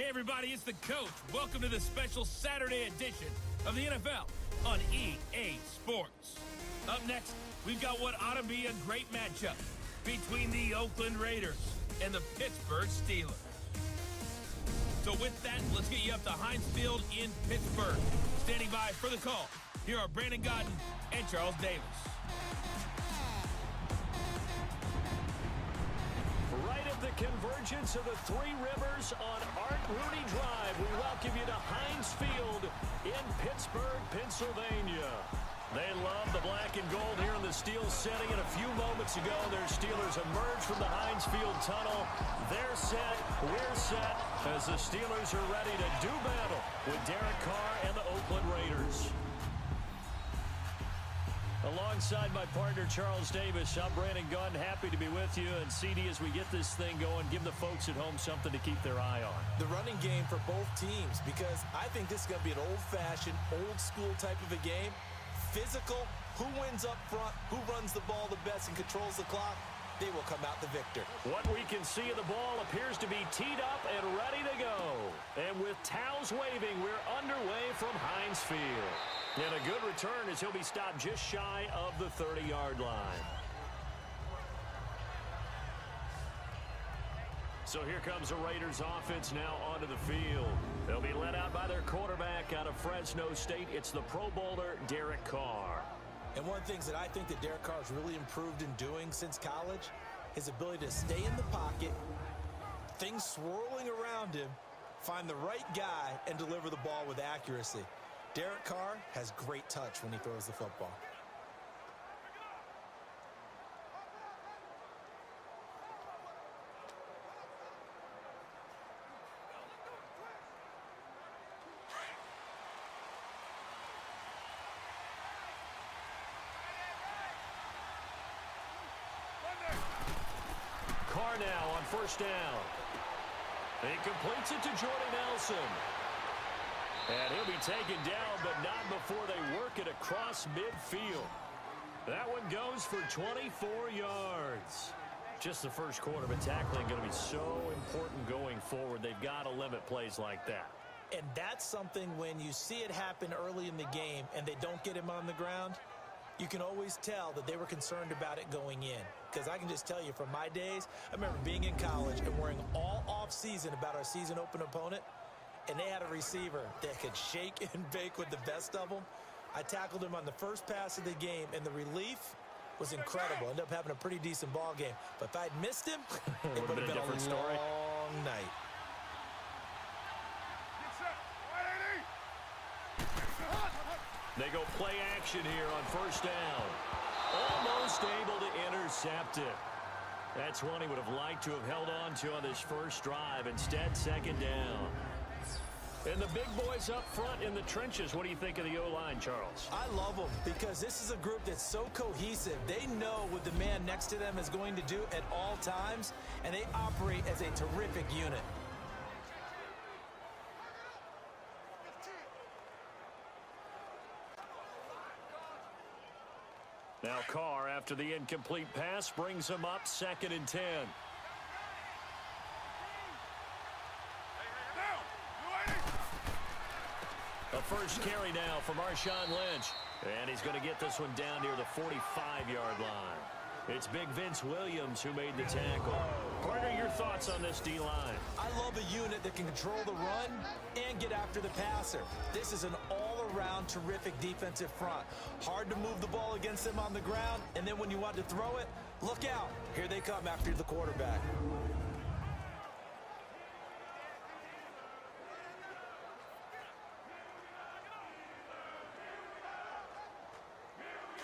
Hey everybody, it's the coach. Welcome to this special Saturday edition of the NFL on EA Sports. Up next, we've got what ought to be a great matchup between the Oakland Raiders and the Pittsburgh Steelers. So with that, let's get you up to Heinz Field in Pittsburgh. Standing by for the call, here are Brandon Godden and Charles Davis. Right at the convergence of the Three Rivers on Art Rooney Drive, we welcome you to Heinz Field in Pittsburgh, Pennsylvania. They love the black and gold here in the steel setting, and a few moments ago, their Steelers emerged from the Heinz Field tunnel. They're set, we're set, as the Steelers are ready to do battle with Derek Carr and the Oakland Raiders. Alongside my partner, Charles Davis, I'm Brandon Gunn, happy to be with you. And CD, as we get this thing going, give the folks at home something to keep their eye on. The running game for both teams, because I think this is going to be an old-fashioned, old-school type of a game. Physical, who wins up front, who runs the ball the best and controls the clock, they will come out the victor. What we can see of the ball appears to be teed up and ready to go. And with towels waving, we're underway from Heinz Field. And a good return as he'll be stopped just shy of the 30-yard line. So here comes the Raiders offense now onto the field. They'll be led out by their quarterback out of Fresno State. It's the Pro Bowler, Derek Carr. And one of the things that I think that Derek Carr has really improved in doing since college, his ability to stay in the pocket, things swirling around him, find the right guy, and deliver the ball with accuracy. Derek Carr has great touch when he throws the football. Carr now on first down. He completes it to Jordy Nelson. And he'll be taken down, but not before they work it across midfield. That one goes for 24 yards. Just the first quarter, but tackling going to be so important going forward. They've got to limit plays like that. And that's something when you see it happen early in the game and they don't get him on the ground, you can always tell that they were concerned about it going in. Because I can just tell you from my days, I remember being in college and worrying all off-season about our season open opponent. And they had a receiver that could shake and bake with the best of them. I tackled him on the first pass of the game, and the relief was incredible. Ended up having a pretty decent ball game. But if I'd missed him, it would have been a long night. They go play action here on first down. Almost able to intercept it. That's one he would have liked to have held on to on this first drive. Instead, second down. And the big boys up front in the trenches. What do you think of the O-line, Charles? I love them because this is a group that's so cohesive. They know what the man next to them is going to do at all times, and they operate as a terrific unit. Now Carr, after the incomplete pass, brings him up 2nd and 10. The first carry now from Marshawn Lynch. And he's going to get this one down near the 45-yard line. It's Big Vince Williams who made the tackle. Partner, your thoughts on this D-line? I love a unit that can control the run and get after the passer. This is an all-around terrific defensive front. Hard to move the ball against them on the ground, and then when you want to throw it, look out. Here they come after the quarterback.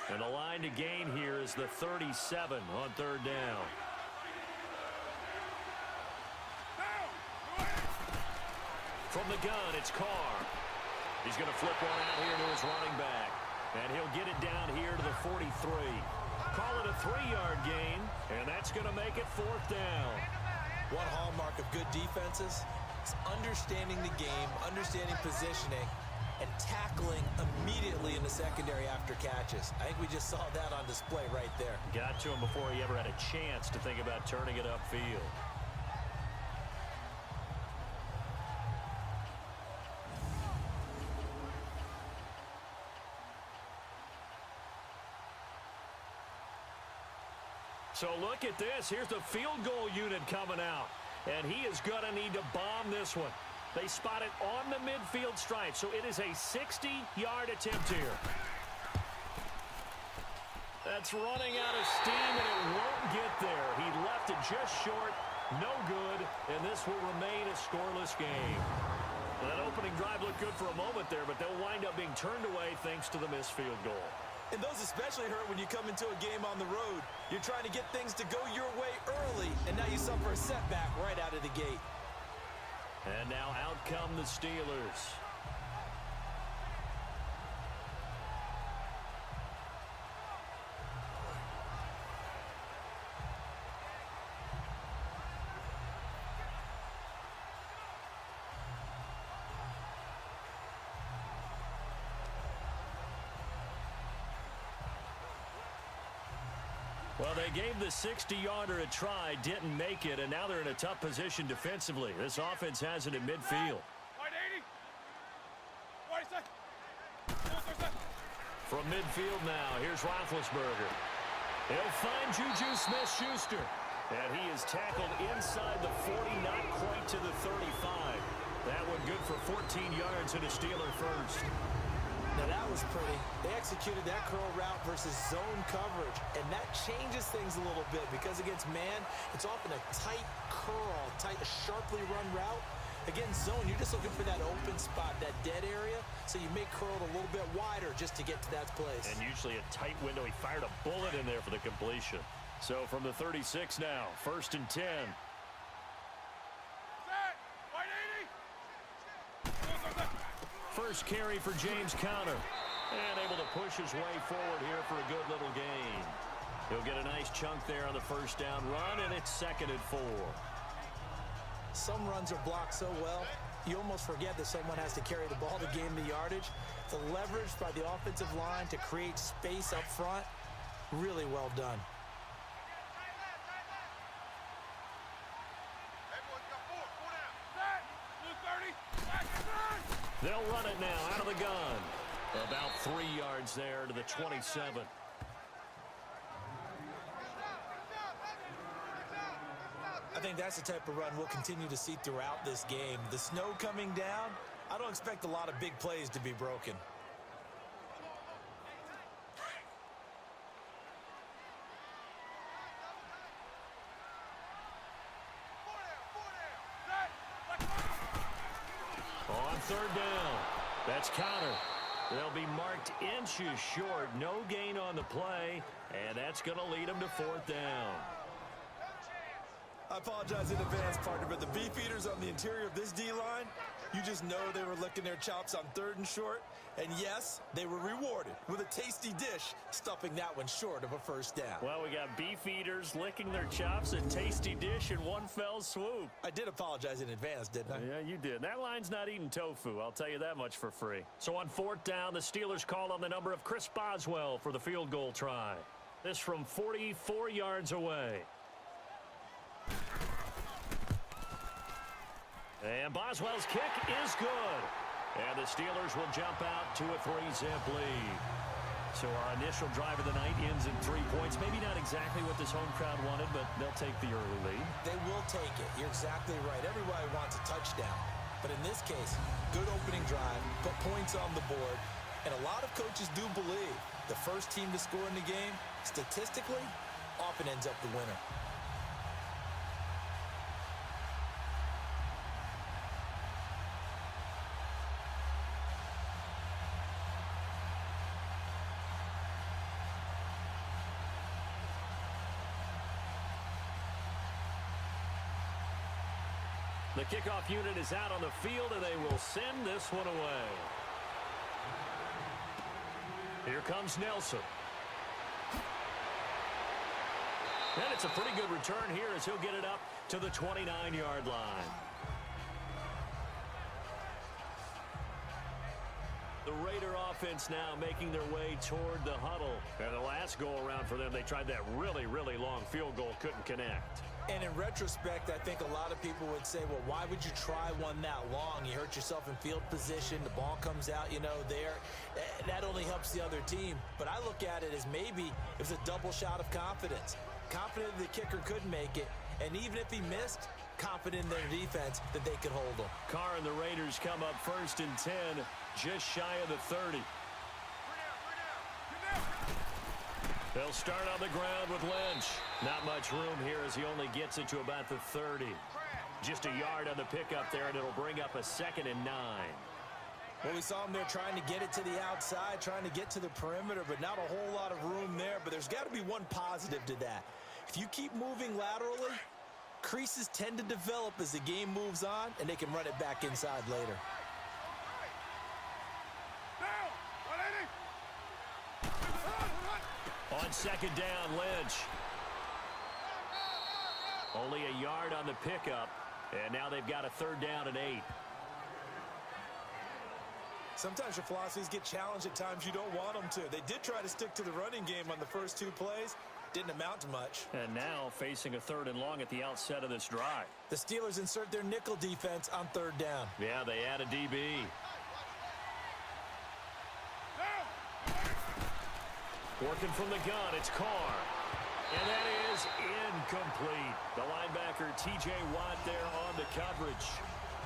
And the line to gain here is the 37 on third down. From the gun, it's Carr. He's going to flip one out here to his running back. And he'll get it down here to the 43. Call it a 3-yard gain, and that's going to make it fourth down. One hallmark of good defenses is understanding the game, understanding positioning, and tackling immediately in the secondary after catches. I think we just saw that on display right there. Got to him before he ever had a chance to think about turning it upfield. So look at this. Here's the field goal unit coming out. And he is going to need to bomb this one. They spot it on the midfield stripe, so it is a 60-yard attempt here. That's running out of steam, and it won't get there. He left it just short, no good, and this will remain a scoreless game. Well, that opening drive looked good for a moment there, but they'll wind up being turned away thanks to the missed field goal. And those especially hurt when you come into a game on the road. You're trying to get things to go your way early, and now you suffer a setback right out of the gate. And now out come the Steelers. Well, they gave the 60-yarder a try, didn't make it, and now they're in a tough position defensively. This offense has it in midfield. From midfield now, here's Roethlisberger. He'll find Juju Smith-Schuster. And he is tackled inside the 40, not quite to the 35. That one good for 14 yards and a Steeler first. Now, that was pretty. They executed that curl route versus zone coverage, and that changes things a little bit because against man, it's often a tight curl, sharply run route. Against zone, you're just looking for that open spot, that dead area, so you may curl it a little bit wider just to get to that place. And usually a tight window. He fired a bullet in there for the completion. So from the 36 now, 1st and 10. First carry for James Conner. And able to push his way forward here for a good little gain. He'll get a nice chunk there on the first down run, and it's 2nd and 4. Some runs are blocked so well, you almost forget that someone has to carry the ball to gain the yardage. The leverage by the offensive line to create space up front, really well done. They'll run it now out of the gun. About 3 yards there to the 27. I think that's the type of run we'll continue to see throughout this game. The snow coming down, I don't expect a lot of big plays to be broken. On 3rd down, that's Conner. They'll be marked inches short. No gain on the play, and that's going to lead them to 4th down. I apologize in advance, partner, but the beefeaters on the interior of this D-line, you just know they were licking their chops on 3rd and short. And yes, they were rewarded with a tasty dish, stuffing that one short of a 1st down. Well, we got beefeaters licking their chops, a tasty dish in one fell swoop. I did apologize in advance, didn't I? Yeah, you did. That line's not eating tofu, I'll tell you that much for free. So on 4th down, the Steelers call on the number of Chris Boswell for the field goal try. This from 44 yards away. And Boswell's kick is good. And the Steelers will jump out to a 3-zip lead. So our initial drive of the night ends in 3 points. Maybe not exactly what this home crowd wanted, but they'll take the early lead. They will take it. You're exactly right. Everybody wants a touchdown. But in this case, good opening drive, put points on the board. And a lot of coaches do believe the first team to score in the game, statistically, often ends up the winner. The kickoff unit is out on the field, and they will send this one away. Here comes Nelson. And it's a pretty good return here as he'll get it up to the 29-yard line. The Raider offense now making their way toward the huddle. And the last go-around for them, they tried that really, really long field goal, couldn't connect. And in retrospect, I think a lot of people would say, well, why would you try one that long? You hurt yourself in field position. The ball comes out, there. That only helps the other team. But I look at it as maybe it was a double shot of confidence. confident the kicker could make it, and even if he missed, confident in their defense that they could hold him. Carr and the Raiders come up 1st and 10, just shy of the 30. They'll start on the ground with Lynch. Not much room here as he only gets it to about the 30. Just a yard on the pickup there, and it'll bring up a 2nd and 9. Well, we saw him there trying to get it to the outside, trying to get to the perimeter, but not a whole lot of room there. But there's got to be one positive to that. If you keep moving laterally, creases tend to develop as the game moves on, and they can run it back inside later. On 2nd down, Lynch. Only a yard on the pickup, and now they've got a 3rd down and 8. Sometimes your philosophies get challenged at times you don't want them to. They did try to stick to the running game on the first 2 plays. Didn't amount to much. And now facing a 3rd and long at the outset of this drive. The Steelers insert their nickel defense on 3rd down. Yeah, they add a DB. Working from the gun, it's Carr. And that is incomplete. The linebacker, T.J. Watt, there on the coverage.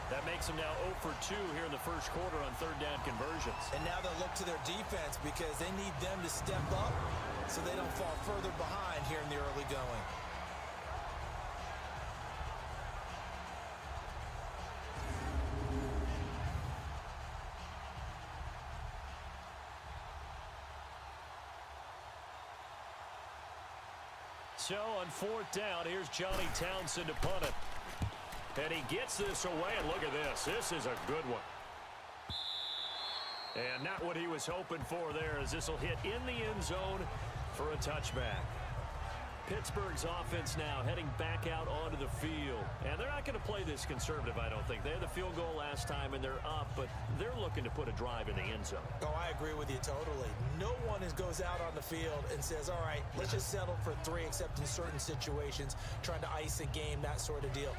That makes them now 0 for 2 here in the first quarter on 3rd down conversions. And now they'll look to their defense because they need them to step up so they don't fall further behind here in the early going. So on 4th down, here's Johnny Townsend to punt it. And he gets this away, and look at this. This is a good one. And not what he was hoping for there, as this will hit in the end zone for a touchback. Pittsburgh's offense now heading back out onto the field. And they're not going to play this conservative, I don't think. They had the field goal last time, and they're up, but they're looking to put a drive in the end zone. Oh, I agree with you totally. No one goes out on the field and says, all right, let's just settle for 3, except in certain situations, trying to ice a game, that sort of deal.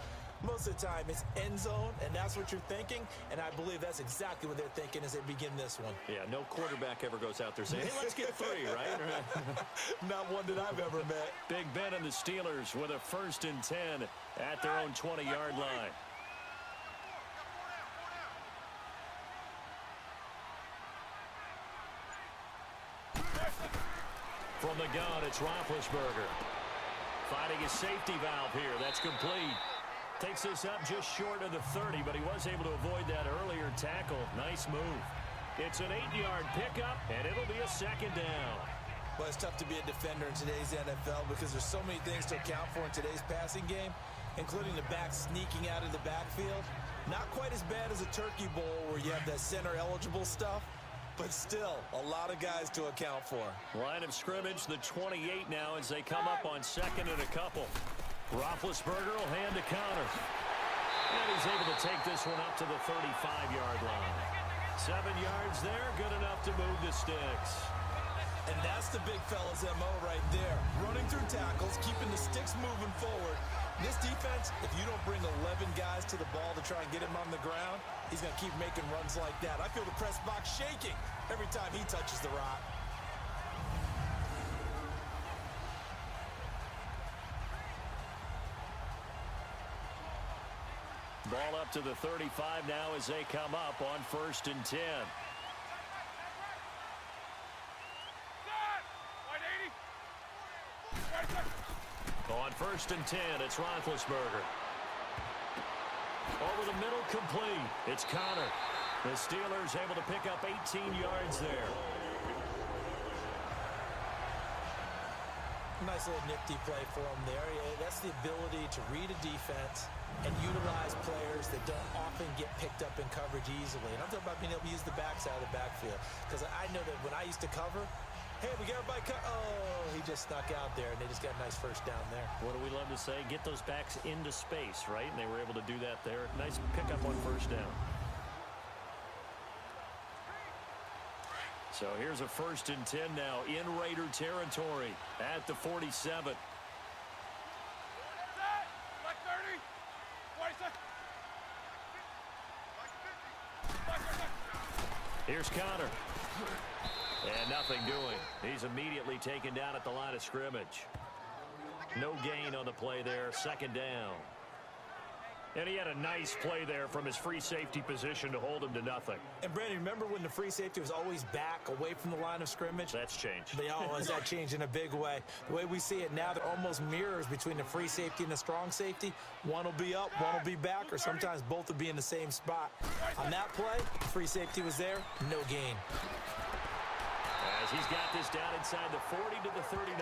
Most of the time, it's end zone, and that's what you're thinking, and I believe that's exactly what they're thinking as they begin this one. Yeah, no quarterback ever goes out there saying, hey, let's get 3, right? Not one that I've ever met. Big Ben and the Steelers with a 1st and 10 at their own 20-yard line. From the gun, it's Roethlisberger. Finding his safety valve here. That's complete. Takes this up just short of the 30, but he was able to avoid that earlier tackle. Nice move. It's an 8-yard pickup, and it'll be a 2nd down. Well, it's tough to be a defender in today's NFL because there's so many things to account for in today's passing game, including the back sneaking out of the backfield. Not quite as bad as a turkey bowl where you have that center-eligible stuff, but still a lot of guys to account for. Line of scrimmage, the 28 now as they come up on 2nd and a couple. Roethlisberger will hand a counter. And he's able to take this one up to the 35-yard line. 7 yards there, good enough to move the sticks. And that's the big fella's MO right there. Running through tackles, keeping the sticks moving forward. This defense, if you don't bring 11 guys to the ball to try and get him on the ground, he's going to keep making runs like that. I feel the press box shaking every time he touches the rock. Ball up to the 35 now as they come up on 1st and 10. On 1st and 10, it's Roethlisberger. Over the middle, complete. It's Connor. The Steelers able to pick up 18 yards there. Nice little nifty play for him there. Yeah, that's the ability to read a defense and utilize players that don't often get picked up in coverage easily. And I'm talking about being able to use the backside of the backfield. Because I know that when I used to cover, hey, we got everybody cut. Oh, he just snuck out there, and they just got a nice 1st down there. What do we love to say? Get those backs into space, right? And they were able to do that there. Nice pickup on 1st down. So here's a 1st and 10 now in Raider territory at the 47. Here's Connor. And nothing doing. He's immediately taken down at the line of scrimmage. No gain on the play there, second down. And he had a nice play there from his free safety position to hold him to nothing. And, Brandon, remember when the free safety was always back away from the line of scrimmage? That's changed. That changed in a big way. The way we see it now, they're almost mirrors between the free safety and the strong safety. One will be up, one will be back, or sometimes both will be in the same spot. On that play, free safety was there, no gain. As he's got this down inside the 40 to the 39.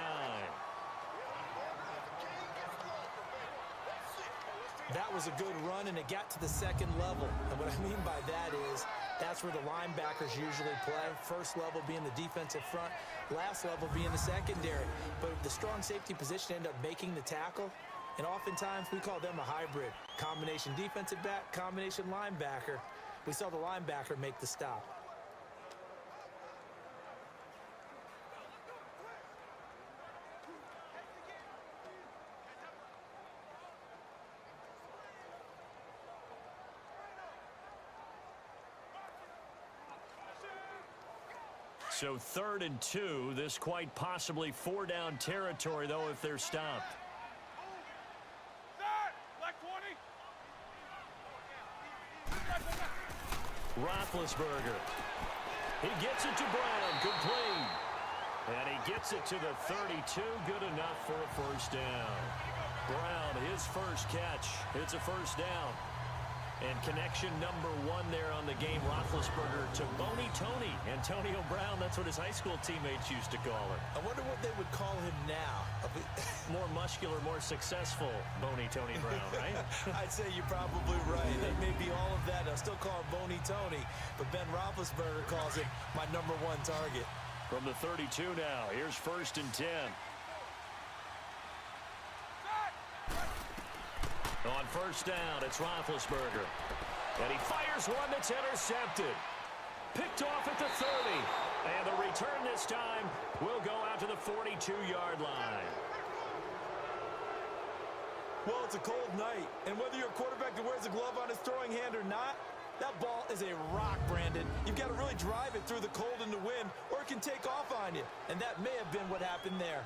That was a good run, and it got to the second level. And what I mean by that is that's where the linebackers usually play. First level being the defensive front, last level being the secondary. But the strong safety position ended up making the tackle, and oftentimes we call them a hybrid. Combination defensive back, combination linebacker. We saw the linebacker make the stop. So 3rd and 2, this quite possibly 4-down territory, though, if they're stopped. Roethlisberger. He gets it to Brown, complete. And he gets it to the 32, good enough for a first down. Brown, his first catch, it's a first down. And connection number 1 there on the game, Roethlisberger to Boney Tony. Antonio Brown, that's what his high school teammates used to call him. I wonder what they would call him now. More muscular, more successful Boney Tony Brown, right? I'd say you're probably right. It may be all of that. I'll still call him Boney Tony, but Ben Roethlisberger calls him my number 1 target. From the 32 now, here's 1st and 10. On first down, it's Roethlisberger. And he fires one that's intercepted. Picked off at the 30. And the return this time will go out to the 42-yard line. Well, it's a cold night. And whether you're a quarterback that wears a glove on his throwing hand or not, that ball is a rock, Brandon. You've got to really drive it through the cold and the wind, or it can take off on you. And that may have been what happened there.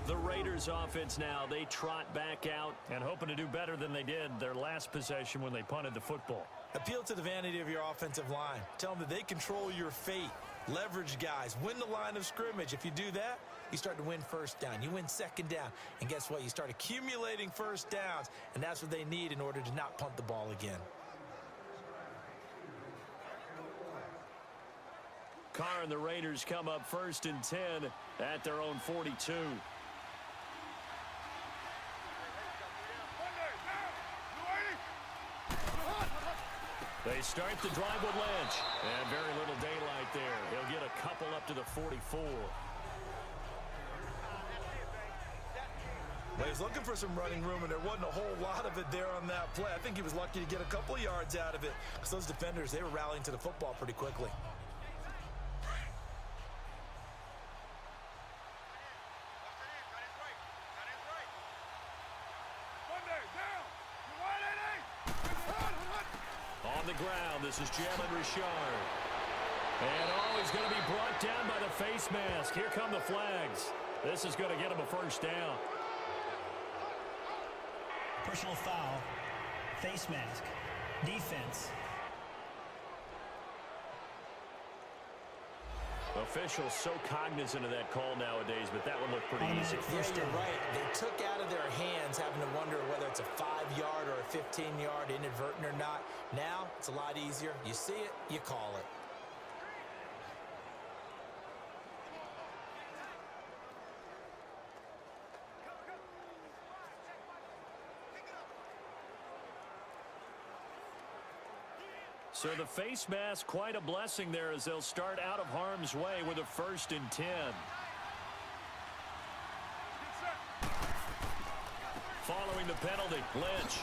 The Raiders offense now, they trot back out and hoping to do better than they did their last possession when they punted the football. Appeal to the vanity of your offensive line. Tell them that they control your fate. Leverage guys. Win the line of scrimmage. If you do that, you start to win first down. You win second down. And guess what? You start accumulating first downs. And that's what they need in order to not punt the ball again. Carr and the Raiders come up 1st and 10 at their own 42. They start the drive with Lynch. And very little daylight there. He'll get a couple up to the 44. Well, he's looking for some running room, and there wasn't a whole lot of it there on that play. I think he was lucky to get a couple yards out of it, because those defenders, they were rallying to the football pretty quickly. On the ground, this is Jalen Richard. And he's going to be brought down by the face mask. Here come the flags. This is going to get him a first down. Personal foul, face mask, defense. Officials so cognizant of that call nowadays, but that one looked pretty easy. Yeah, you're right. They took out of their hands having to wonder whether it's a 5-yard or a 15-yard, inadvertent or not. Now, it's a lot easier. You see it, you call it. So the face mask, quite a blessing there as they'll start out of harm's way with a 1st and 10. Following the penalty, Lynch.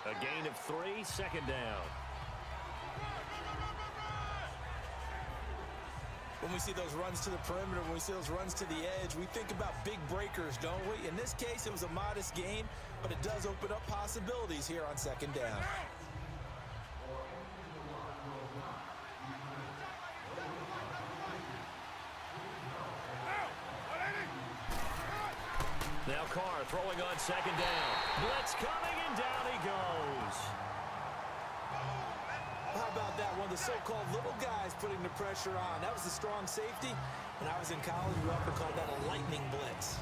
A gain of 3, second down. When we see those runs to the perimeter, when we see those runs to the edge, we think about big breakers, don't we? In this case, it was a modest gain, but it does open up possibilities here on second down. Now Carr throwing on second down. Blitz coming, and down he goes. How about that? One of the so-called little guys putting the pressure on. That was a strong safety. When I was in college, we often called that a lightning blitz.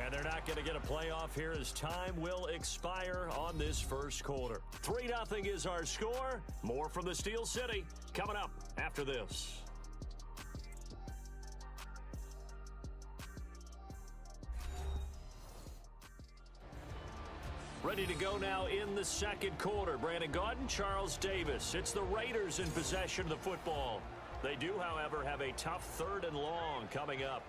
And they're not going to get a playoff here as time will expire on this first quarter. 3-0 is our score. More from the Steel City coming up after this. Ready to go now in the second quarter. Brandon Gaudin, Charles Davis. It's the Raiders in possession of the football. They do, however, have a tough 3rd and long coming up.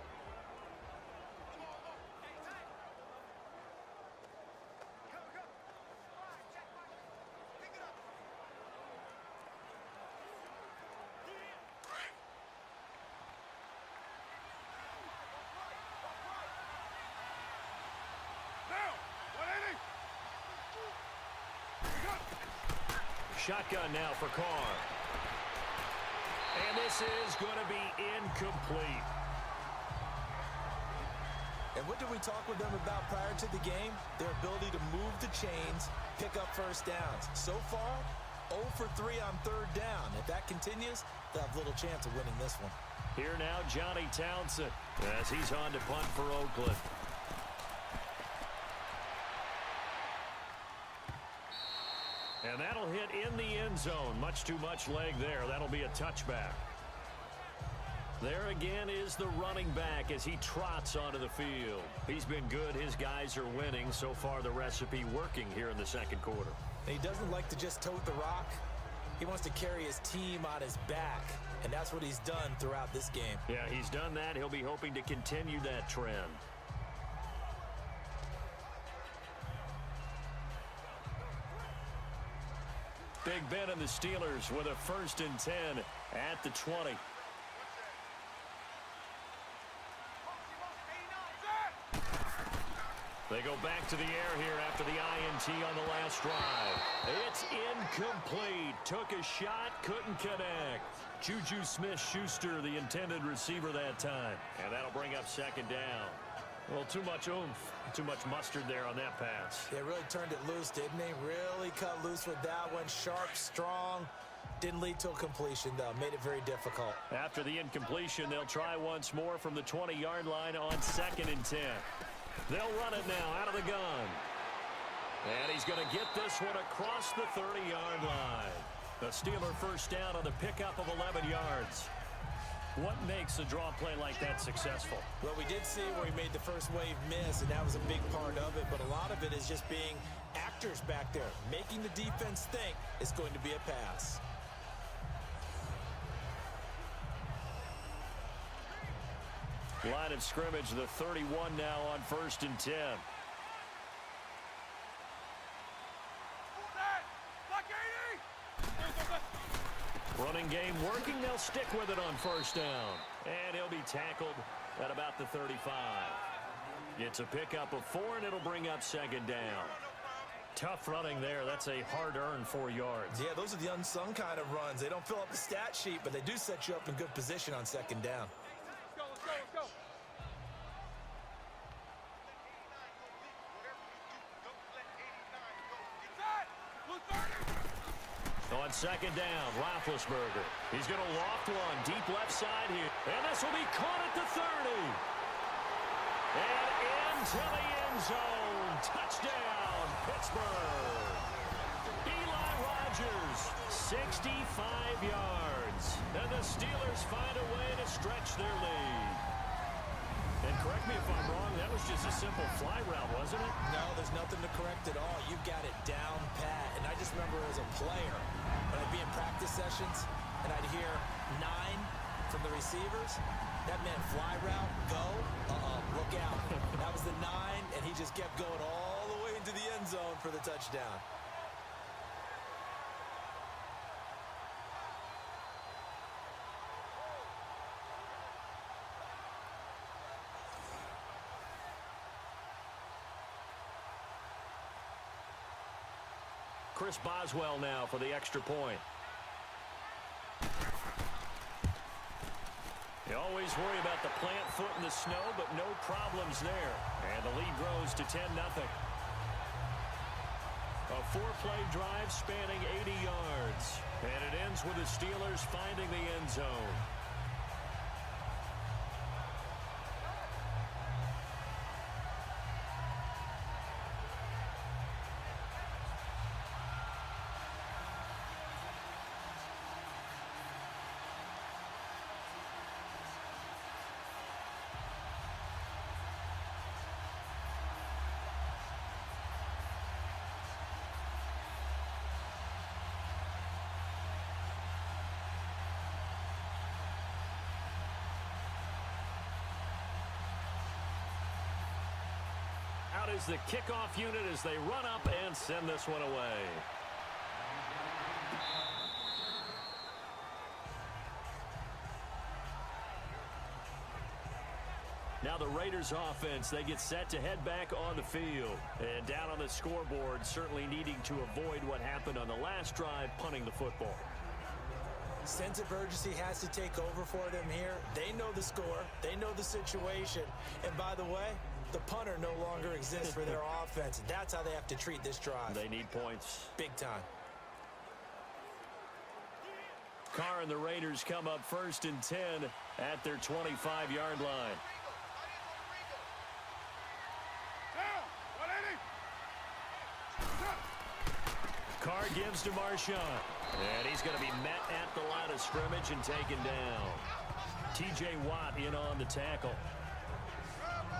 Shotgun now for Carr. And this is going to be incomplete. And what did we talk with them about prior to the game? Their ability to move the chains, pick up first downs. So far, 0 for 3 on 3rd down. If that continues, they'll have little chance of winning this one. Here now, Johnny Townsend, as he's on to punt for Oakland. And that'll hit in the end zone. Much too much leg there. That'll be a touchback. There again is the running back as he trots onto the field. He's been good. His guys are winning. So far, the recipe working here in the second quarter. He doesn't like to just tote the rock. He wants to carry his team on his back. And that's what he's done throughout this game. Yeah, he's done that. He'll be hoping to continue that trend. Big Ben and the Steelers with a 1st and 10 at the 20. They go back to the air here after the INT on the last drive. It's incomplete. Took a shot, couldn't connect. Juju Smith-Schuster, the intended receiver that time. And that'll bring up 2nd down. Well, too much oomph, too much mustard there on that pass. They really turned it loose, didn't they? Really cut loose with that one. Sharp, strong. Didn't lead to a completion, though. Made it very difficult. After the incompletion, they'll try once more from the 20-yard line on 2nd and 10. They'll run it now out of the gun. And he's going to get this one across the 30-yard line. The Steeler first down on the pickup of 11 yards. What makes a draw play like that successful? Well, we did see where he made the first wave miss, and that was a big part of it. But a lot of it is just being actors back there, making the defense think it's going to be a pass. Line of scrimmage, the 31 now on 1st and 10. Running game working. They'll stick with it on 1st down. And he'll be tackled at about the 35. It's a pickup of 4, and it'll bring up 2nd down. Tough running there. That's a hard-earned 4 yards. Yeah, those are the unsung kind of runs. They don't fill up the stat sheet, but they do set you up in good position on 2nd down. Let's go. On 2nd down, Roethlisberger. He's going to loft one deep left side here. And this will be caught at the 30. And into the end zone. Touchdown, Pittsburgh. Eli Rogers, 65 yards. And the Steelers find a way to stretch their lead. And correct me if I'm wrong, that was just a simple fly route, wasn't it? No, there's nothing to correct at all. You've got it down pat. And I just remember as a player, when I'd be in practice sessions and I'd hear 9 from the receivers, that meant fly route, go, look out. That was the 9, and he just kept going all the way into the end zone for the touchdown. Chris Boswell now for the extra point. You always worry about the plant foot in the snow, but no problems there. And the lead grows to 10-0. A four-play drive spanning 80 yards. And it ends with the Steelers finding the end zone. Out is the kickoff unit as they run up and send this one away. Now the Raiders offense, they get set to head back on the field. And down on the scoreboard, certainly needing to avoid what happened on the last drive, punting the football. Sense of urgency has to take over for them here. They know the score. They know the situation. And by the way, the punter no longer exists for their offense. That's how they have to treat this drive. They need points. Big time. Carr and the Raiders come up 1st and 10 at their 25-yard line. Carr gives to Marshawn. And he's going to be met at the line of scrimmage and taken down. T.J. Watt in on the tackle.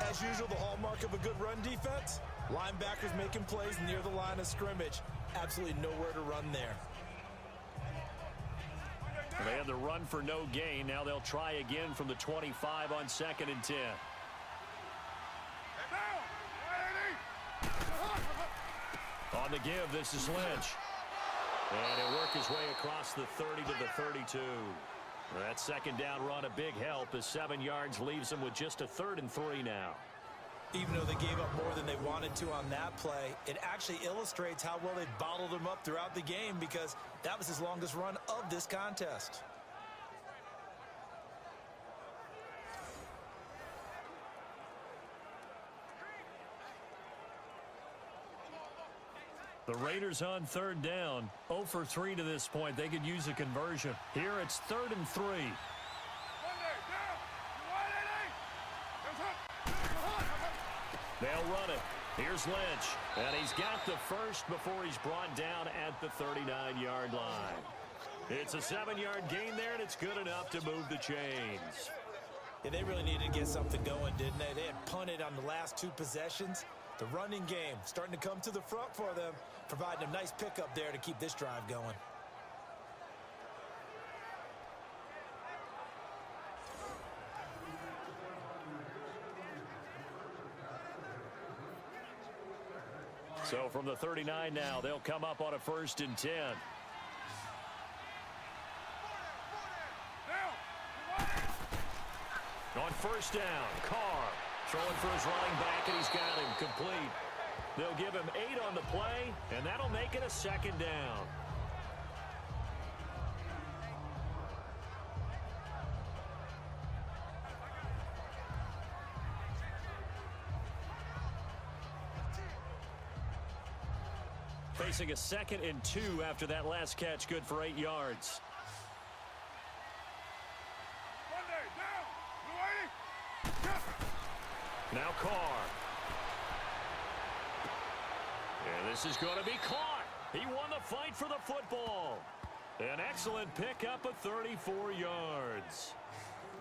As usual, the hallmark of a good run defense, linebackers making plays near the line of scrimmage. Absolutely nowhere to run there. They had the run for no gain. Now they'll try again from the 25 on 2nd and 10. On the give, this is Lynch. And he'll work his way across the 30 to the 32. That second down run a big help as 7 yards leaves them with just a 3rd and 3 now. Even though they gave up more than they wanted to on that play, it actually illustrates how well they bottled them up throughout the game because that was his longest run of this contest. The Raiders on 3rd down. 0 for 3 to this point. They could use a conversion. Here it's 3rd and 3. They'll run it. Here's Lynch. And he's got the first before he's brought down at the 39-yard line. It's a 7-yard gain there, and it's good enough to move the chains. Yeah, they really needed to get something going, didn't they? They had punted on the last 2 possessions. The running game starting to come to the front for them, providing a nice pickup there to keep this drive going. So from the 39 now, they'll come up on a 1st and 10. On 1st down, Carr throwing for his running back, and he's got him complete. They'll give him 8 on the play, and that'll make it a 2nd down. Facing a 2nd and 2 after that last catch, good for 8 yards. Now Carr. And this is going to be caught. He won the fight for the football. An excellent pickup of 34 yards.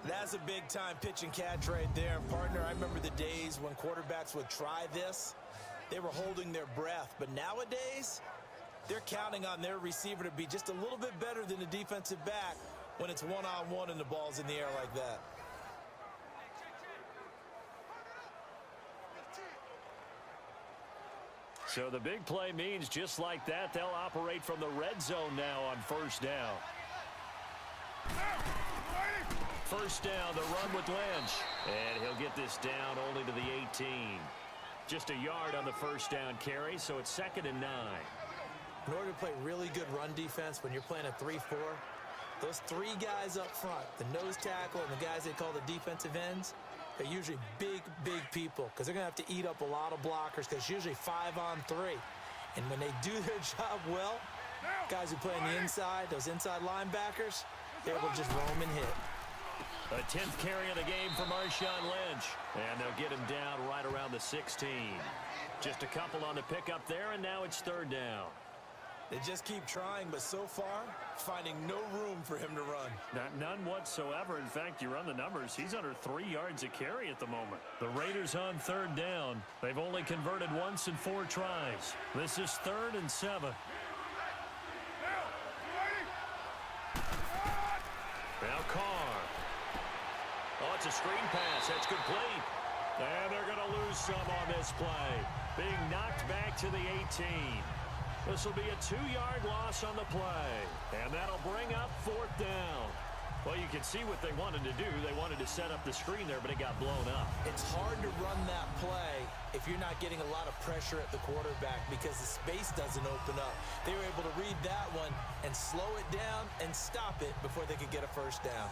That's a big-time pitch and catch right there, partner. I remember the days when quarterbacks would try this. They were holding their breath. But nowadays, they're counting on their receiver to be just a little bit better than the defensive back when it's one-on-one and the ball's in the air like that. So the big play means just like that, they'll operate from the red zone now on 1st down. 1st down, the run with Lynch. And he'll get this down only to the 18. Just a yard on the 1st down carry, so it's 2nd and 9. In order to play really good run defense when you're playing a 3-4, those three guys up front, the nose tackle and the guys they call the defensive ends, they're usually big, big people because they're going to have to eat up a lot of blockers because it's usually 5-on-3. And when they do their job well, guys who play on the inside, those inside linebackers, they're able to just roam and hit. A 10th carry of the game for Marshawn Lynch. And they'll get him down right around the 16. Just a couple on the pickup there, and now it's 3rd down. They just keep trying, but so far, finding no room for him to run. None whatsoever. In fact, you run the numbers. He's under 3 yards a carry at the moment. The Raiders on 3rd down. They've only converted once in 4 tries. This is 3rd and 7. Now Carr. Oh, it's a screen pass. That's complete. And they're going to lose some on this play. Being knocked back to the 18. This will be a 2-yard loss on the play. And that'll bring up 4th down. Well, you can see what they wanted to do. They wanted to set up the screen there, but it got blown up. It's hard to run that play if you're not getting a lot of pressure at the quarterback because the space doesn't open up. They were able to read that one and slow it down and stop it before they could get a 1st down.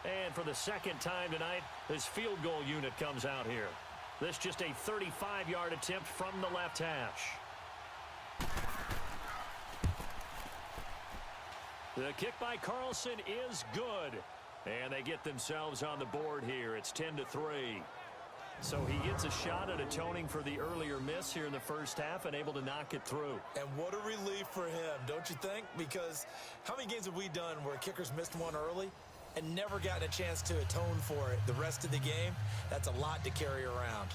And for the 2nd time tonight, this field goal unit comes out here. This just a 35-yard attempt from the left hash. The kick by Carlson is good. And they get themselves on the board here. It's 10-3. So he gets a shot at atoning for the earlier miss here in the first half and able to knock it through. And what a relief for him, don't you think? Because how many games have we done where kickers missed one early and never gotten a chance to atone for it the rest of the game? That's a lot to carry around.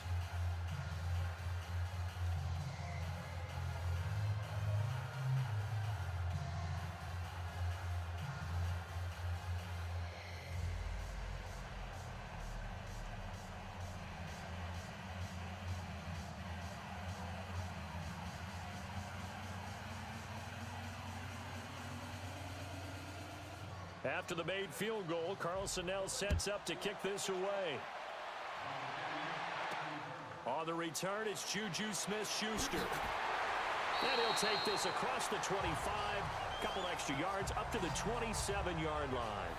After the made field goal, Carlson now sets up to kick this away. On the return, it's Juju Smith-Schuster. And he'll take this across the 25, couple extra yards, up to the 27-yard line.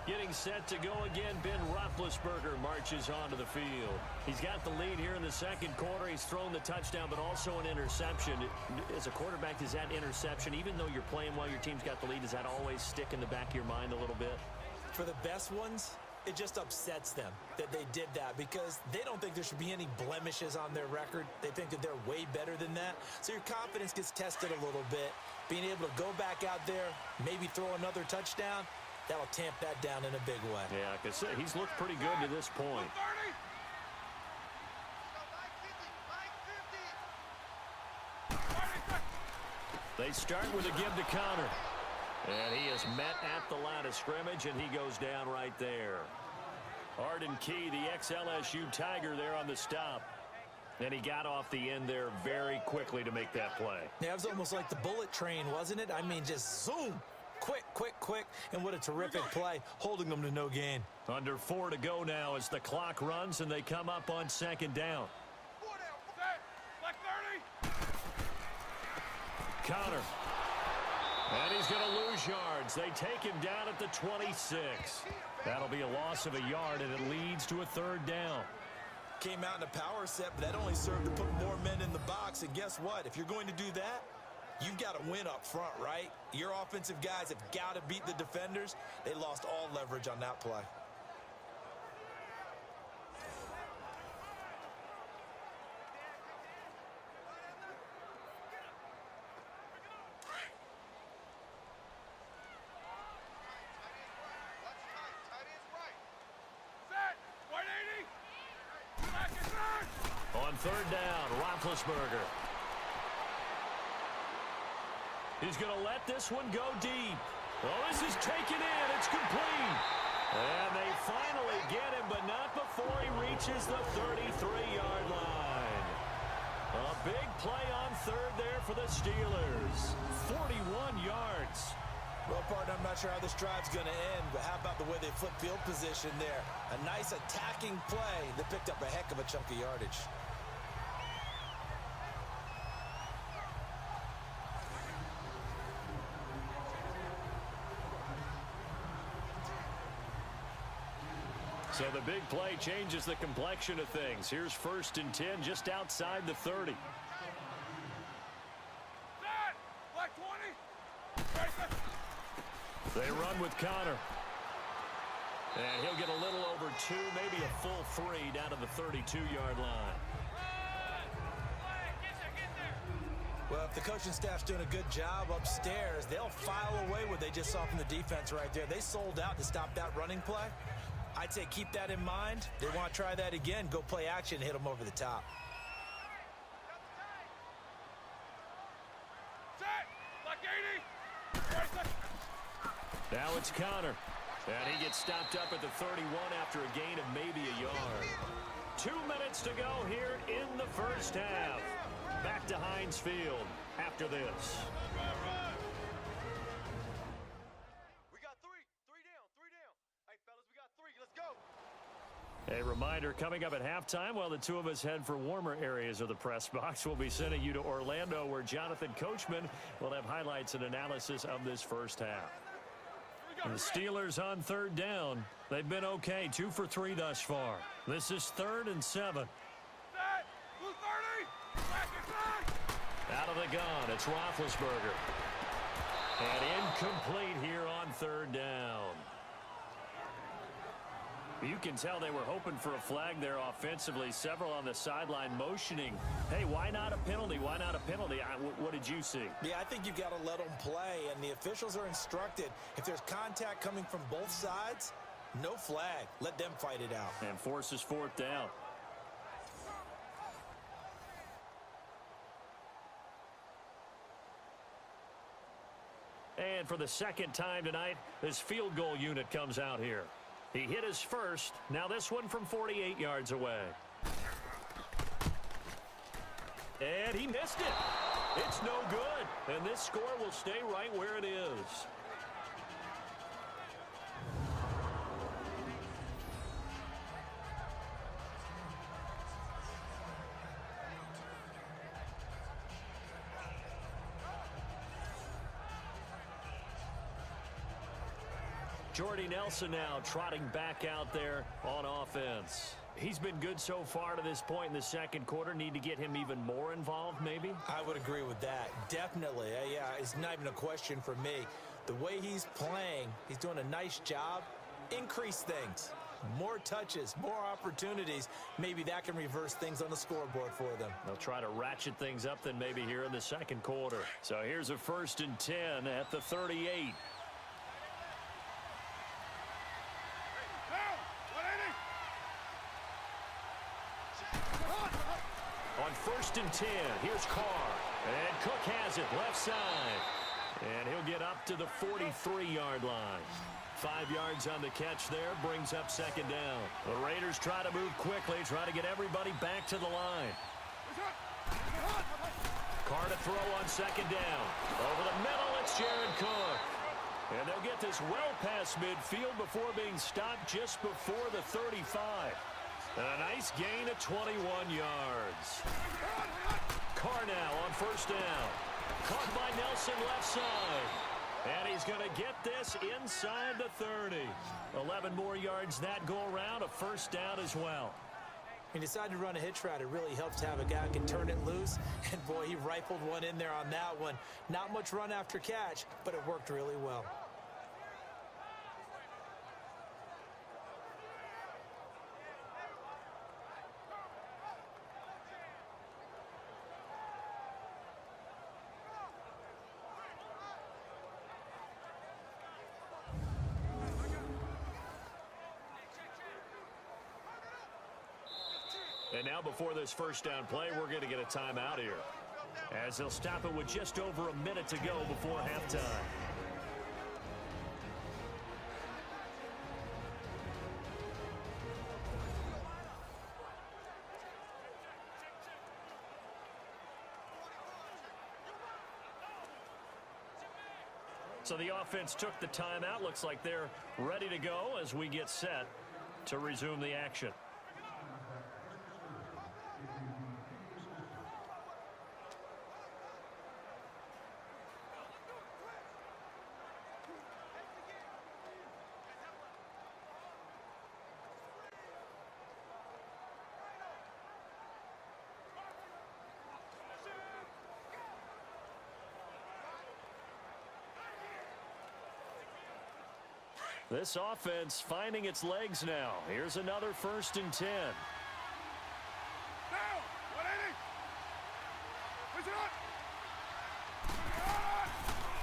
Getting set to go again, Ben Roethlisberger marches onto the field. He's got the lead here in the 2nd quarter. He's thrown the touchdown, but also an interception. As a quarterback, does that interception, even though you're playing while your team's got the lead, does that always stick in the back of your mind a little bit? For the best ones, it just upsets them that they did that because they don't think there should be any blemishes on their record. They think that they're way better than that. So your confidence gets tested a little bit. Being able to go back out there, maybe throw another touchdown, that'll tamp that down in a big way. Yeah, like I said, he's looked pretty good to this point. They start with a give to counter. And he is met at the line of scrimmage, and he goes down right there. Arden Key, the ex-LSU Tiger, there on the stop. And he got off the end there very quickly to make that play. Yeah, it was almost like the bullet train, wasn't it? I mean, just zoom. Quick, quick, quick. And what a terrific play, holding them to no gain. Under 4 to go now as the clock runs, and they come up on 2nd down. Counter. And he's going to lose yards. They take him down at the 26. That'll be a loss of a yard, and it leads to a 3rd down. Came out in a power set, but that only served to put more men in the box. And guess what? If you're going to do that, you've got to win up front, right? Your offensive guys have got to beat the defenders. They lost all leverage on that play. On 3rd down, Roethlisberger. He's going to let this one go deep. Well, this is taken in. It's complete. And they finally get him, but not before he reaches the 33-yard line. A big play on 3rd there for the Steelers. 41 yards. Well, partner, I'm not sure how this drive's going to end, but how about the way they flip field position there? A nice attacking play that picked up a heck of a chunk of yardage. So the big play changes the complexion of things. Here's 1st and 10 just outside the 30. They run with Connor. And he'll get a little over 2, maybe a full 3 down to the 32-yard line. Well, if the coaching staff's doing a good job upstairs, they'll file away what they just saw from the defense right there. They sold out to stop that running play. I'd say keep that in mind. They want to try that again. Go play action, hit them over the top. Now it's Connor. And he gets stopped up at the 31 after a gain of maybe a yard. 2 minutes to go here in the first half. Back to Heinz Field after this. A reminder coming up at halftime while the two of us head for warmer areas of the press box. We'll be sending you to Orlando where Jonathan Coachman will have highlights and analysis of this first half. The Steelers on 3rd down. They've been okay, 2 for 3 thus far. This is 3rd and 7. Out of the gun, it's Roethlisberger. And incomplete here on 3rd down. You can tell they were hoping for a flag there offensively. Several on the sideline motioning. Hey, why not a penalty? Why not a penalty? What did you see? Yeah, I think you've got to let them play, and the officials are instructed. If there's contact coming from both sides, no flag. Let them fight it out. And forces 4th down. And for the second time tonight, this field goal unit comes out here. He hit his first. Now this one from 48 yards away. And he missed it. It's no good. And this score will stay right where it is. Jordy Nelson now trotting back out there on offense. He's been good so far to this point in the second quarter. Need to get him even more involved, maybe? I would agree with that. Definitely. Yeah, it's not even a question for me. The way he's playing, he's doing a nice job. Increase things. More touches, more opportunities. Maybe that can reverse things on the scoreboard for them. They'll try to ratchet things up then maybe here in the second quarter. So here's a 1st and 10 at the 38. On 1st and 10, here's Carr. And Cook has it left side. And he'll get up to the 43-yard line. 5 yards on the catch there, brings up 2nd down. The Raiders try to move quickly, try to get everybody back to the line. Carr to throw on 2nd down. Over the middle, it's Jared Cook. And they'll get this well past midfield before being stopped just before the 35. A nice gain of 21 yards. Carr now on 1st down. Caught by Nelson left side. And he's going to get this inside the 30. 11 more yards that go around. A 1st down as well. He decided to run a hitch route. It really helps to have a guy who can turn it loose. And, boy, he rifled one in there on that one. Not much run after catch, but it worked really well. And now before this 1st down play, we're going to get a timeout here, as they'll stop it with just over a minute to go before halftime. So the offense took the timeout. Looks like they're ready to go as we get set to resume the action. This offense finding its legs now. Here's another 1st and 10.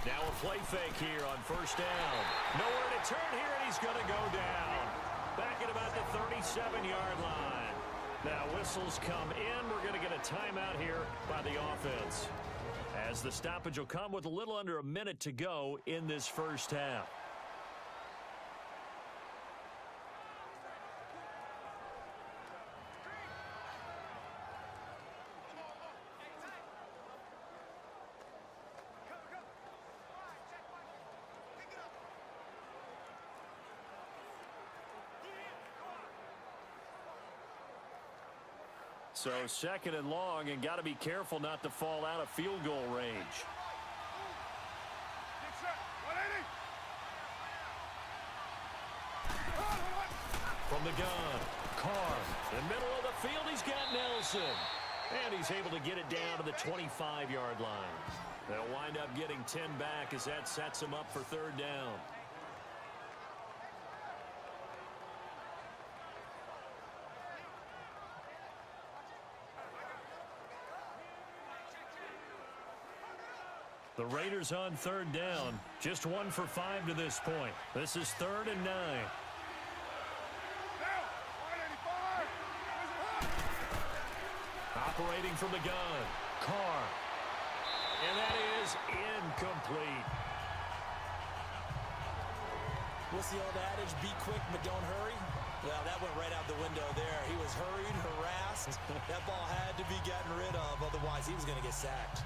Now a play fake here on 1st down. Nowhere to turn here, and he's going to go down. Back at about the 37-yard line. Now whistles come in. We're going to get a timeout here by the offense, as the stoppage will come with a little under a minute to go in this first half. So 2nd and long, and got to be careful not to fall out of field goal range. From the gun, Carr. In the middle of the field, he's got Nelson. And he's able to get it down to the 25-yard line. They'll wind up getting 10 back as that sets him up for 3rd down. The Raiders on 3rd down. Just 1 for 5 to this point. This is 3rd and 9. Operating from the gun, Carr. And that is incomplete. What's the old adage? Be quick, but don't hurry. Well, that went right out the window there. He was hurried, harassed. That ball had to be gotten rid of, otherwise he was going to get sacked.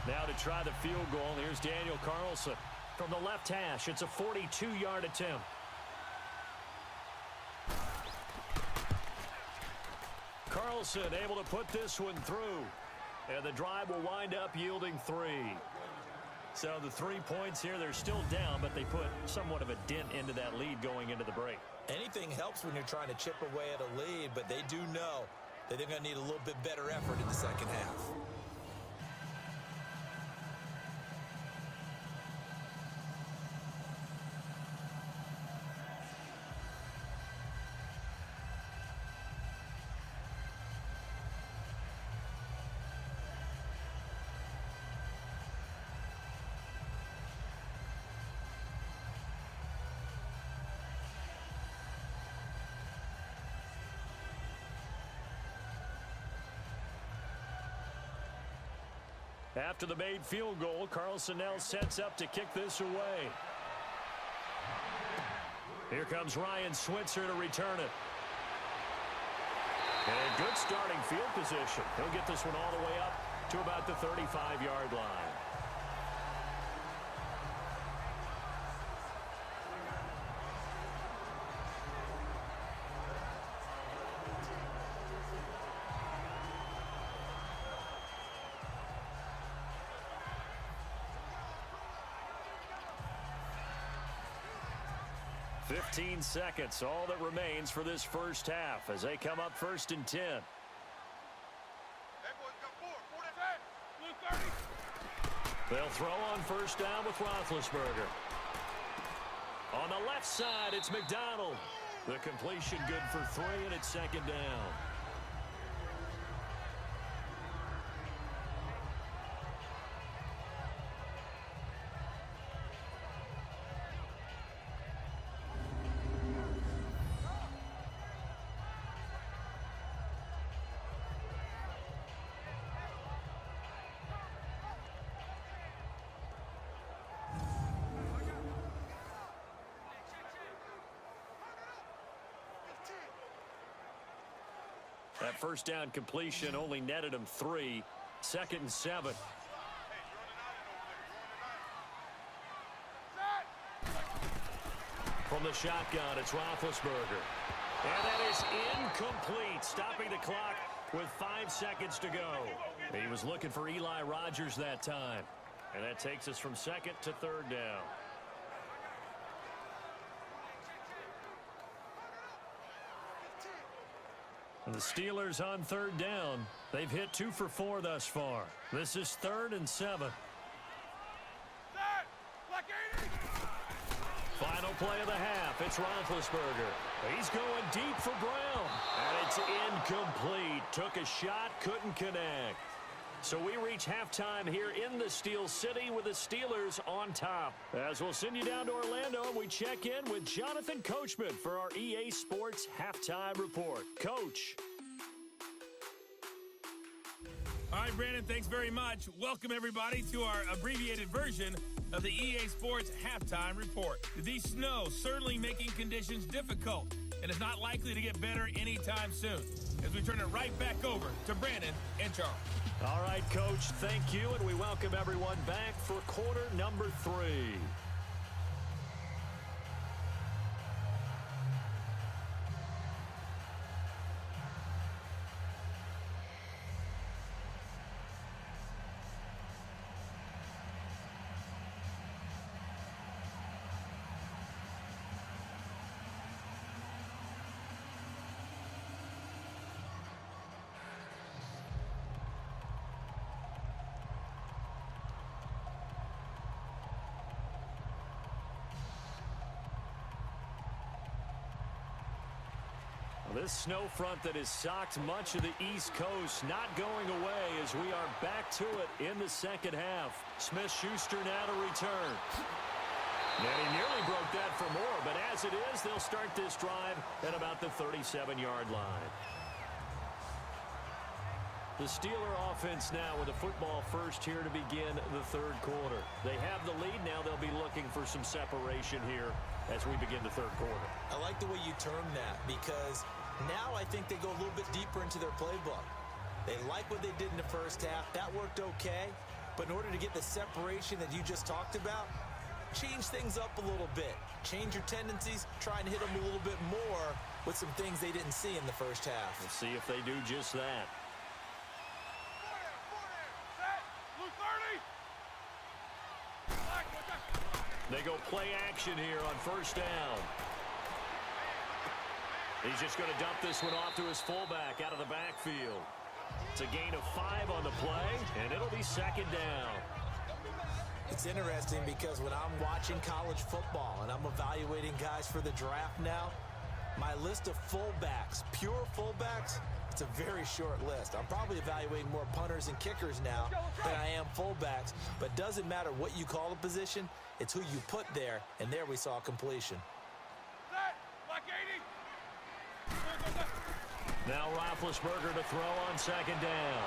Now to try the field goal, here's Daniel Carlson. From the left hash, it's a 42-yard attempt. Carlson able to put this one through. And the drive will wind up yielding 3. So the 3 points here, they're still down, but they put somewhat of a dent into that lead going into the break. Anything helps when you're trying to chip away at a lead, but they do know that they're going to need a little bit better effort in the second half. After the made field goal, Carlson now sets up to kick this away. Here comes Ryan Switzer to return it. And a good starting field position. He'll get this one all the way up to about the 35-yard line. Fifteen seconds, all that remains for this first half as they come up 1st and 10. They'll throw on 1st down with Roethlisberger. On the left side, it's McDonald. The completion good for 3, and it's 2nd down. That 1st down completion only netted him 3. 2nd and 7. From the shotgun, it's Roethlisberger. And that is incomplete, stopping the clock with 5 seconds to go. He was looking for Eli Rogers that time. And that takes us from second to third down. And the Steelers on third down. They've hit 2 for 4 thus far. This is 3rd and 7. Final play of the half. It's Roethlisberger. He's going deep for Brown. And it's incomplete. Took a shot, couldn't connect. So we reach halftime here in the Steel City with the Steelers on top. As we'll send you down to Orlando, we check in with Jonathan Coachman for our EA Sports Halftime Report. Coach. All right, Brandon, thanks very much. Welcome, everybody, to our abbreviated version of the EA Sports Halftime Report. The snow certainly making conditions difficult, and is not likely to get better anytime soon. As we turn it right back over to Brandon and Charles. All right, Coach, thank you, and we welcome everyone back for quarter number 3. This snow front that has socked much of the East Coast not going away as we are back to it in the second half. Smith-Schuster now to return. And he nearly broke that for more, but as it is, they'll start this drive at about the 37-yard line. The Steeler offense now with the football first here to begin the third quarter. They have the lead. Now they'll be looking for some separation here as we begin the third quarter. I like the way you term that because now I think they go a little bit deeper into their playbook. They like what they did in the first half. That worked okay. But in order to get the separation that you just talked about, change things up a little bit. Change your tendencies. Try and hit them a little bit more with some things they didn't see in the first half. We'll see if they do just that. They go play action here on first down. He's just going to dump this one off to his fullback out of the backfield. It's a gain of 5 on the play, and it'll be second down. It's interesting because when I'm watching college football and I'm evaluating guys for the draft now, my list of fullbacks, pure fullbacks, it's a very short list. I'm probably evaluating more punters and kickers now than I am fullbacks, but doesn't matter what you call a position, it's who you put there, and there we saw completion. Now Roethlisberger to throw on second down.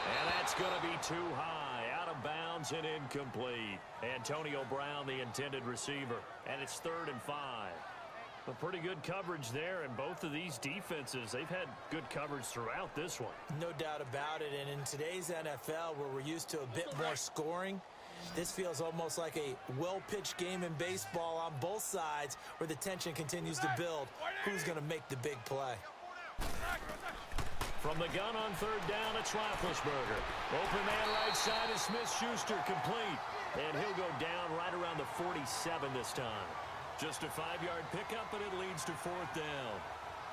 And that's going to be too high, out of bounds and incomplete. Antonio Brown, the intended receiver, and it's 3rd and 5. But pretty good coverage there, and both of these defenses, they've had good coverage throughout this one. No doubt about it, and in today's NFL where we're used to a bit more scoring, this feels almost like a well-pitched game in baseball on both sides where the tension continues to build. Who's going to make the big play? From the gun on third down, it's Roethlisberger. Open man right side is Smith-Schuster, complete. And he'll go down right around the 47 this time. Just a 5-yard pickup, and it leads to 4th down.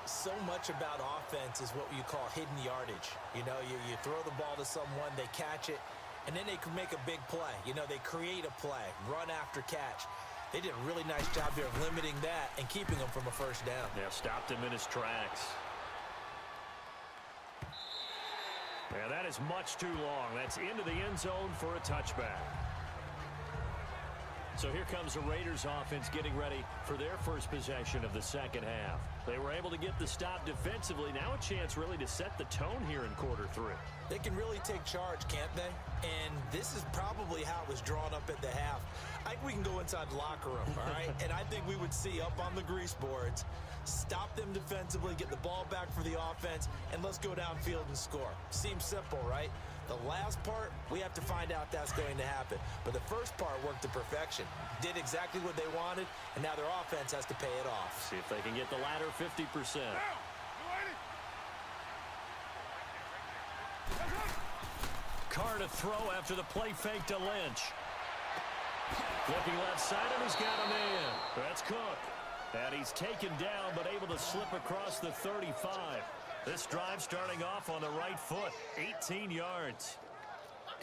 So much about offense is what you call hidden yardage. You know, you throw the ball to someone, they catch it, and then they can make a big play. You know, they create a play, run after catch. They did a really nice job here of limiting that and keeping him from a first down. Yeah, stopped him in his tracks. Yeah, that is much too long. That's into the end zone for a touchback. So here comes the Raiders offense getting ready for their first possession of the second half. They were able to get the stop defensively. Now a chance really to set the tone here in quarter 3. They can really take charge, can't they? And this is probably how it was drawn up at the half. I think we can go inside the locker room, all right? And I think we would see up on the grease boards, stop them defensively, get the ball back for the offense, and let's go downfield and score. Seems simple, right? The last part, we have to find out that's going to happen. But the first part worked to perfection. Did exactly what they wanted, and now their offense has to pay it off. See if they can get the latter 50%. Carr to throw after the play fake to Lynch. Looking left side, and he's got a man. That's Cook. And he's taken down, but able to slip across the 35. This drive starting off on the right foot, 18 yards.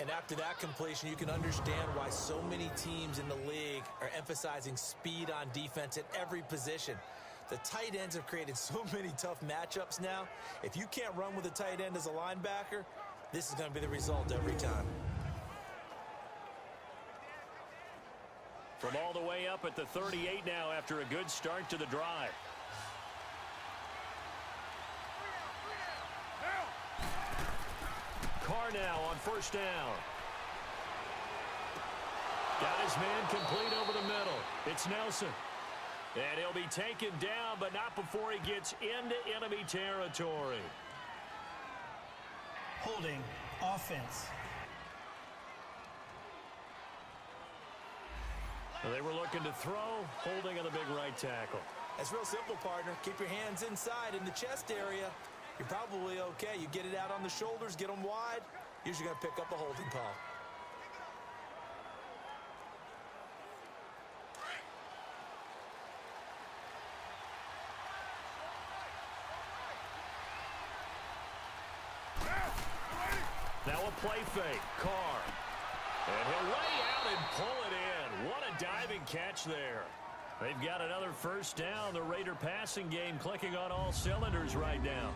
And after that completion, you can understand why so many teams in the league are emphasizing speed on defense at every position. The tight ends have created so many tough matchups now. If you can't run with a tight end as a linebacker, this is going to be the result every time. From all the way up at the 38 now after a good start to the drive. Carr now on first down. Got his man complete over the middle. It's Nelson. And he'll be taken down, but not before he gets into enemy territory. Holding offense. They were looking to throw, holding on the big right tackle. It's real simple, partner. Keep your hands inside in the chest area. You're probably okay. You get it out on the shoulders, get them wide. Usually going to pick up a holding call. Now a play fake. Carr. And he'll lay out and pull it in. What a diving catch there. They've got another first down. The Raider passing game clicking on all cylinders right now.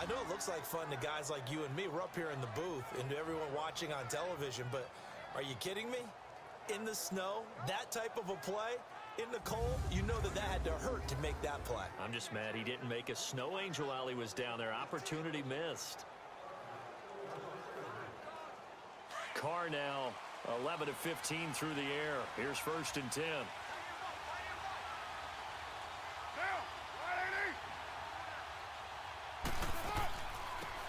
I know it looks like fun to guys like you and me. We're up here in the booth and to everyone watching on television, but are you kidding me? In the snow, that type of a play, in the cold, you know that had to hurt to make that play. I'm just mad he didn't make a snow angel while he was down there. Opportunity missed. Carr now 11 of 15 through the air. Here's first and 10.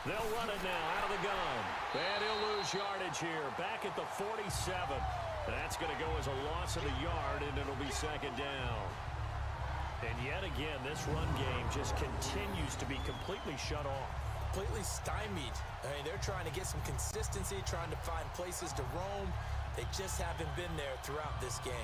They'll run it now out of the gun. And he'll lose yardage here. Back at the 47. That's going to go as a loss of a yard, and it'll be second down. And yet again, this run game just continues to be completely shut off. Completely stymied. I mean, they're trying to get some consistency, trying to find places to roam. They just haven't been there throughout this game.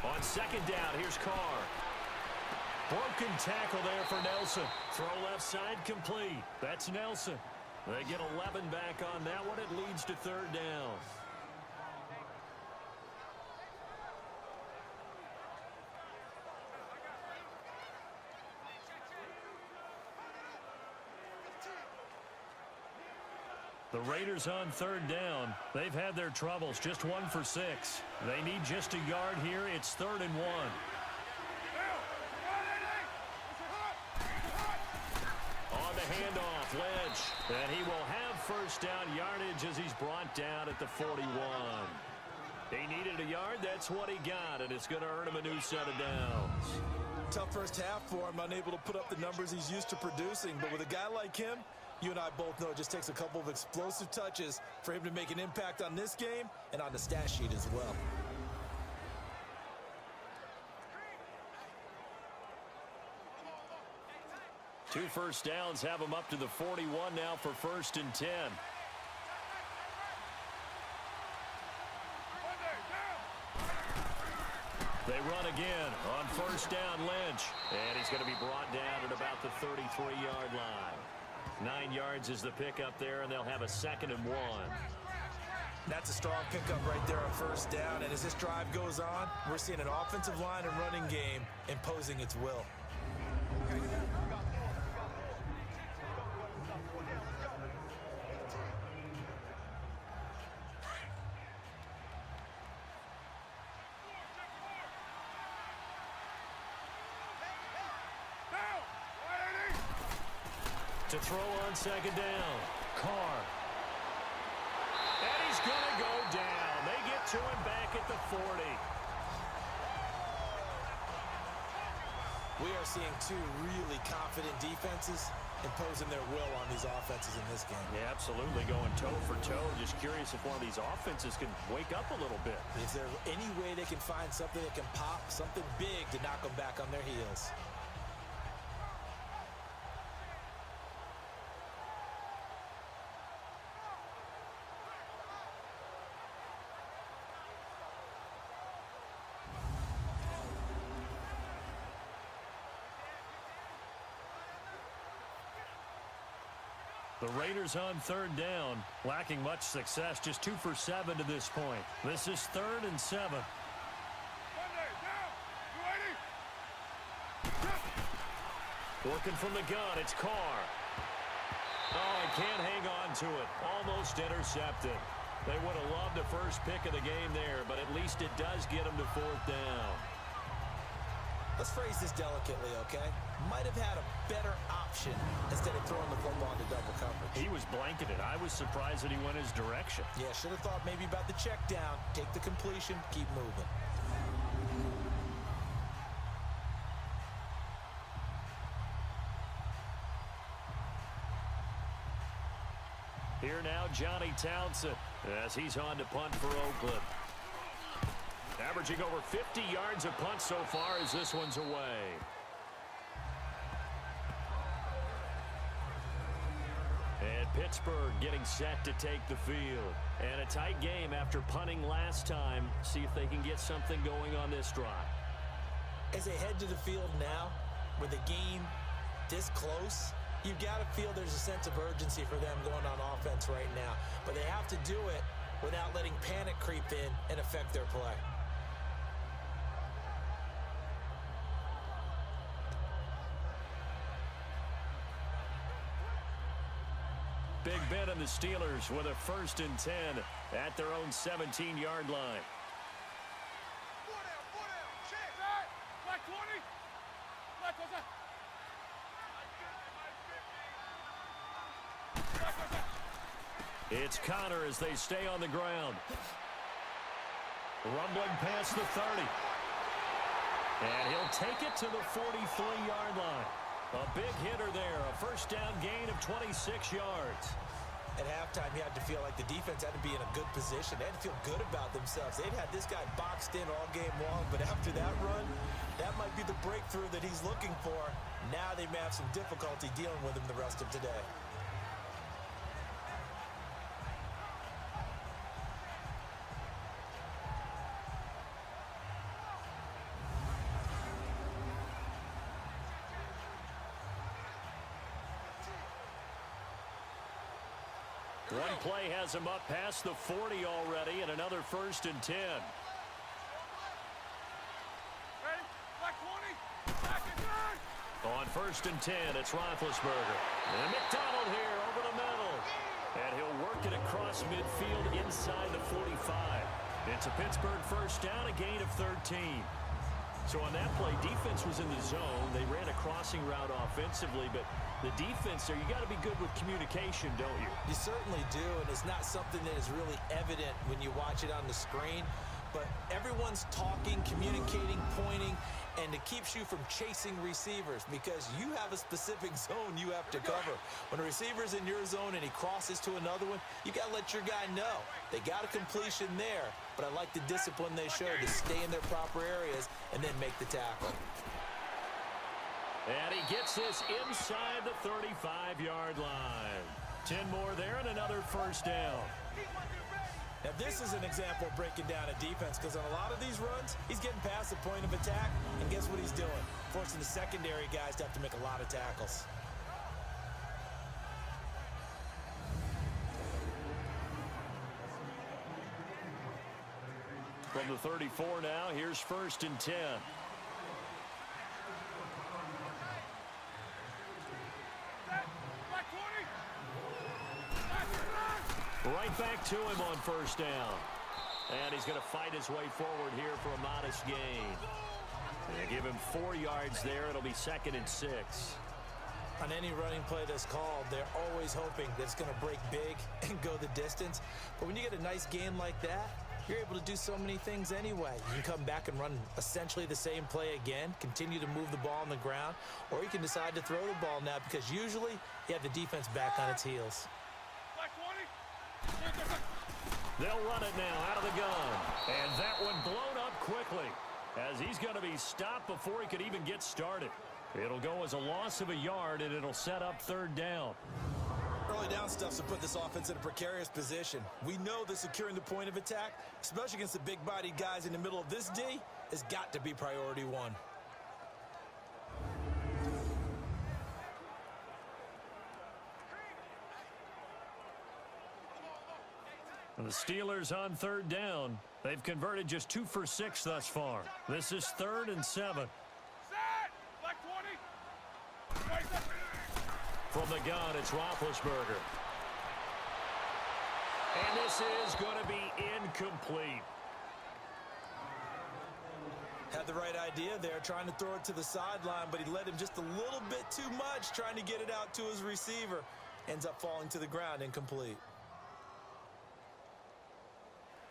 On second down, here's Carr. Broken tackle there for Nelson. Throw left side complete. That's Nelson. They get 11 back on that one. It leads to third down. The Raiders on third down. They've had their troubles. Just 1 for 6. They need just a yard here. It's 3rd and 1. On the handoff, Lynch. And he will have first down yardage as he's brought down at the 41. He needed a yard. That's what he got, and it's going to earn him a new set of downs. Tough first half for him, unable to put up the numbers he's used to producing. But with a guy like him, you and I both know it just takes a couple of explosive touches for him to make an impact on this game and on the stat sheet as well. Two first downs have him up to the 41 now for 1st and 10. They run again on first down, Lynch. And he's going to be brought down at about the 33-yard line. 9 yards is the pickup there, and they'll have a 2nd and 1. That's a strong pickup right there on first down. And as this drive goes on, we're seeing an offensive line and running game imposing its will. To throw on second down. Carr. And he's going to go down. They get to him back at the 40. We are seeing two really confident defenses imposing their will on these offenses in this game. Yeah, absolutely, going toe for toe. Just curious if one of these offenses can wake up a little bit. Is there any way they can find something that can pop, something big to knock them back on their heels? The Raiders on third down, lacking much success, just 2 for 7 to this point. This is 3rd and 7. Working from the gun, it's Carr. Oh, he can't hang on to it. Almost intercepted. They would have loved the first pick of the game there, but at least it does get them to 4th down. Let's phrase this delicately, okay? Might have had a better option instead of throwing the football into double coverage. He was blanketed. I was surprised that he went his direction. Yeah, should have thought maybe about the check down. Take the completion, keep moving. Here now, Johnny Townsend, as he's on to punt for Oakland. Averaging over 50 yards a punt so far as this one's away. And Pittsburgh getting set to take the field. And a tight game after punting last time. See if they can get something going on this drive. As they head to the field now, with the game this close, you've got to feel there's a sense of urgency for them going on offense right now. But they have to do it without letting panic creep in and affect their play. Big Ben and the Steelers with a 1st and 10 at their own 17-yard line. It's Connor as they stay on the ground. Rumbling past the 30. And he'll take it to the 43-yard line. A big hitter there, a 1st down gain of 26 yards. At halftime, you had to feel like the defense had to be in a good position. They had to feel good about themselves. They'd had this guy boxed in all game long, but after that run, that might be the breakthrough that he's looking for. Now they may have some difficulty dealing with him the rest of today. One play has him up past the 40 already, and another 1st and 10. On 1st and 10, it's Roethlisberger. And McDonald here over the middle. And he'll work it across midfield inside the 45. It's a Pittsburgh 1st down, a gain of 13. So on that play, defense was in the zone. They ran a crossing route offensively, but the defense there, you got to be good with communication, don't you? You certainly do, and it's not something that is really evident when you watch it on the screen. But everyone's talking, communicating, pointing, and it keeps you from chasing receivers because you have a specific zone you have to cover. When a receiver's in your zone and he crosses to another one, you got to let your guy know. They got a completion there, but I like the discipline they showed to stay in their proper areas and then make the tackle. And he gets this inside the 35-yard line. 10 more there and another 1st down. Now, this is an example of breaking down a defense because on a lot of these runs, he's getting past the point of attack, and guess what he's doing? Forcing the secondary guys to have to make a lot of tackles. From the 34 now, here's 1st and 10. Right back to him on 1st down. And he's going to fight his way forward here for a modest gain. They give him 4 yards there. It'll be 2nd and 6. On any running play that's called, they're always hoping that it's going to break big and go the distance. But when you get a nice game like that, you're able to do so many things anyway. You can come back and run essentially the same play again, continue to move the ball on the ground, or you can decide to throw the ball now because usually you have the defense back on its heels. They'll run it now out of the gun. And that one blown up quickly as he's going to be stopped before he could even get started. It'll go as a loss of a yard, and it'll set up third down. Early down stuff's to put this offense in a precarious position. We know that securing the point of attack, especially against the big-bodied guys in the middle of this D, has got to be priority one. And the Steelers on third down. They've converted just 2 for 6 thus far. This is 3rd and 7. From the gun, it's Roethlisberger. And this is going to be incomplete. Had the right idea there, trying to throw it to the sideline, but he led him just a little bit too much, trying to get it out to his receiver. Ends up falling to the ground, incomplete.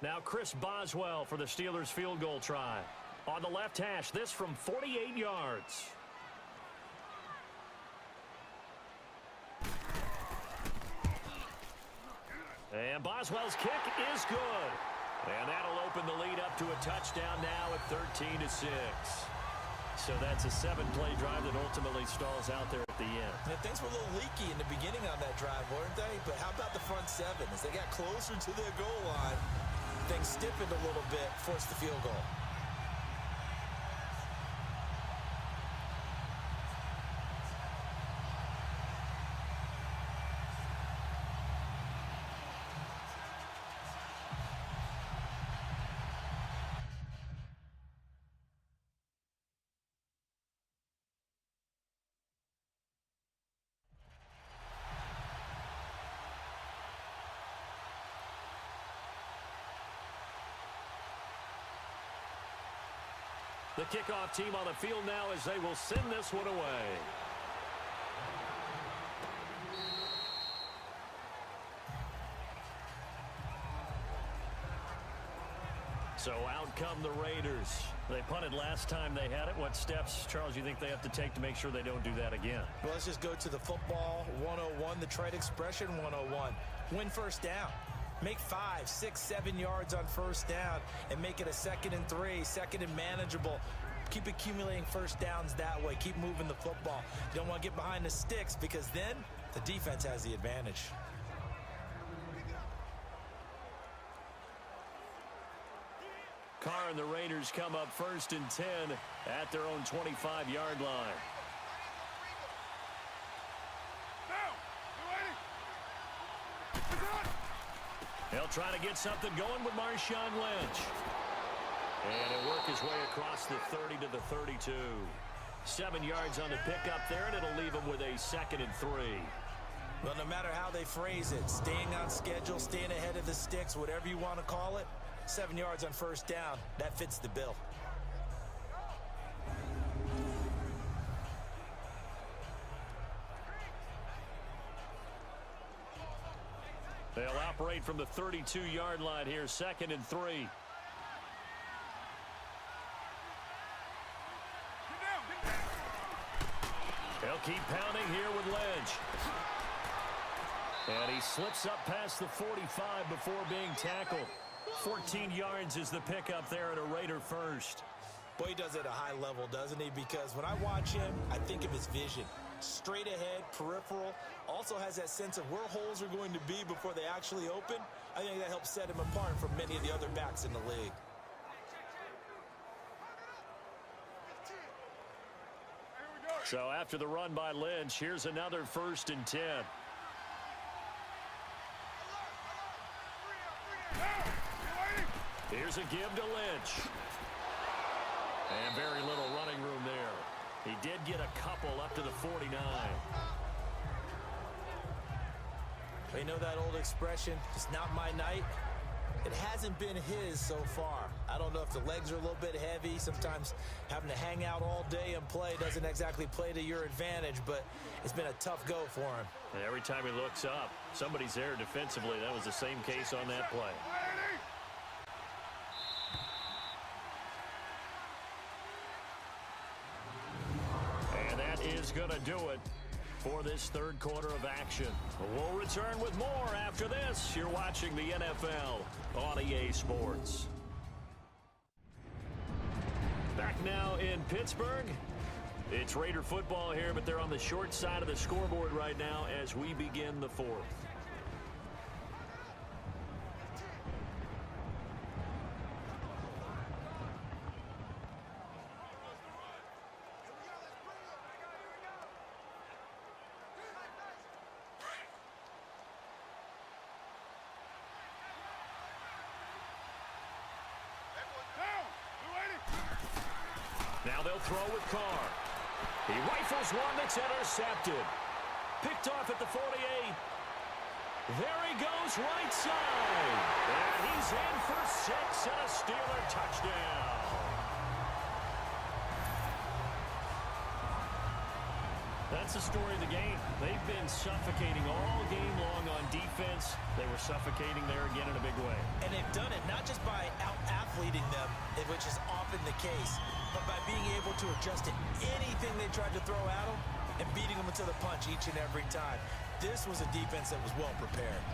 Now Chris Boswell for the Steelers field goal try. On the left hash, this from 48 yards. And Boswell's kick is good. And that'll open the lead up to a touchdown now at 13-6. So that's a 7-play drive that ultimately stalls out there at the end. Yeah, things were a little leaky in the beginning on that drive, weren't they? But how about the front 7? As they got closer to their goal line, things stiffened a little bit, forced the field goal. The kickoff team on the field now as they will send this one away. So out come the Raiders. They punted last time they had it. What steps, Charles, you think they have to take to make sure they don't do that again? Well, let's just go to the football 101, the trade expression 101. Win first down. Make 5, 6, 7 yards on first down and make it a 2nd and 3, 2nd and manageable. Keep accumulating first downs that way. Keep moving the football. You don't want to get behind the sticks because then the defense has the advantage. Carr and the Raiders come up 1st and 10 at their own 25-yard line. They'll try to get something going with Marshawn Lynch. And it'll work his way across the 30 to the 32. 7 yards on the pickup there, and it'll leave him with a 2nd and 3. Well, no matter how they phrase it, staying on schedule, staying ahead of the sticks, whatever you want to call it, 7 yards on first down, that fits the bill. They'll operate from the 32-yard line here, 2nd and 3. They'll keep pounding here with Lynch. And he slips up past the 45 before being tackled. 14 yards is the pickup there at a Raider first. Boy, he does it at a high level, doesn't he? Because when I watch him, I think of his vision. Straight ahead, peripheral, also has that sense of where holes are going to be before they actually open. I think that helps set him apart from many of the other backs in the league. So after the run by Lynch, here's another 1st and 10. Here's a give to Lynch. And very little running room there. He did get a couple up to the 49. You know that old expression, it's not my night? It hasn't been his so far. I don't know if the legs are a little bit heavy. Sometimes having to hang out all day and play doesn't exactly play to your advantage, but it's been a tough go for him. And every time he looks up, somebody's there defensively. That was the same case on that play. And that is going to do it for this third quarter of action. We'll return with more after this. You're watching the NFL on EA Sports. Back now in Pittsburgh. It's Raider football here, but they're on the short side of the scoreboard right now as we begin the fourth. Now they'll throw with Carr. He rifles one that's intercepted. Picked off at the 48. There he goes, right side. And he's in for 6 and a Steeler touchdown. That's the story of the game. They've been suffocating all game long on defense. They were suffocating there again in a big way. And they've done it not just by out-athleting them, which is often the case, but by being able to adjust to anything they tried to throw at them and beating them to the punch each and every time. This was a defense that was well prepared.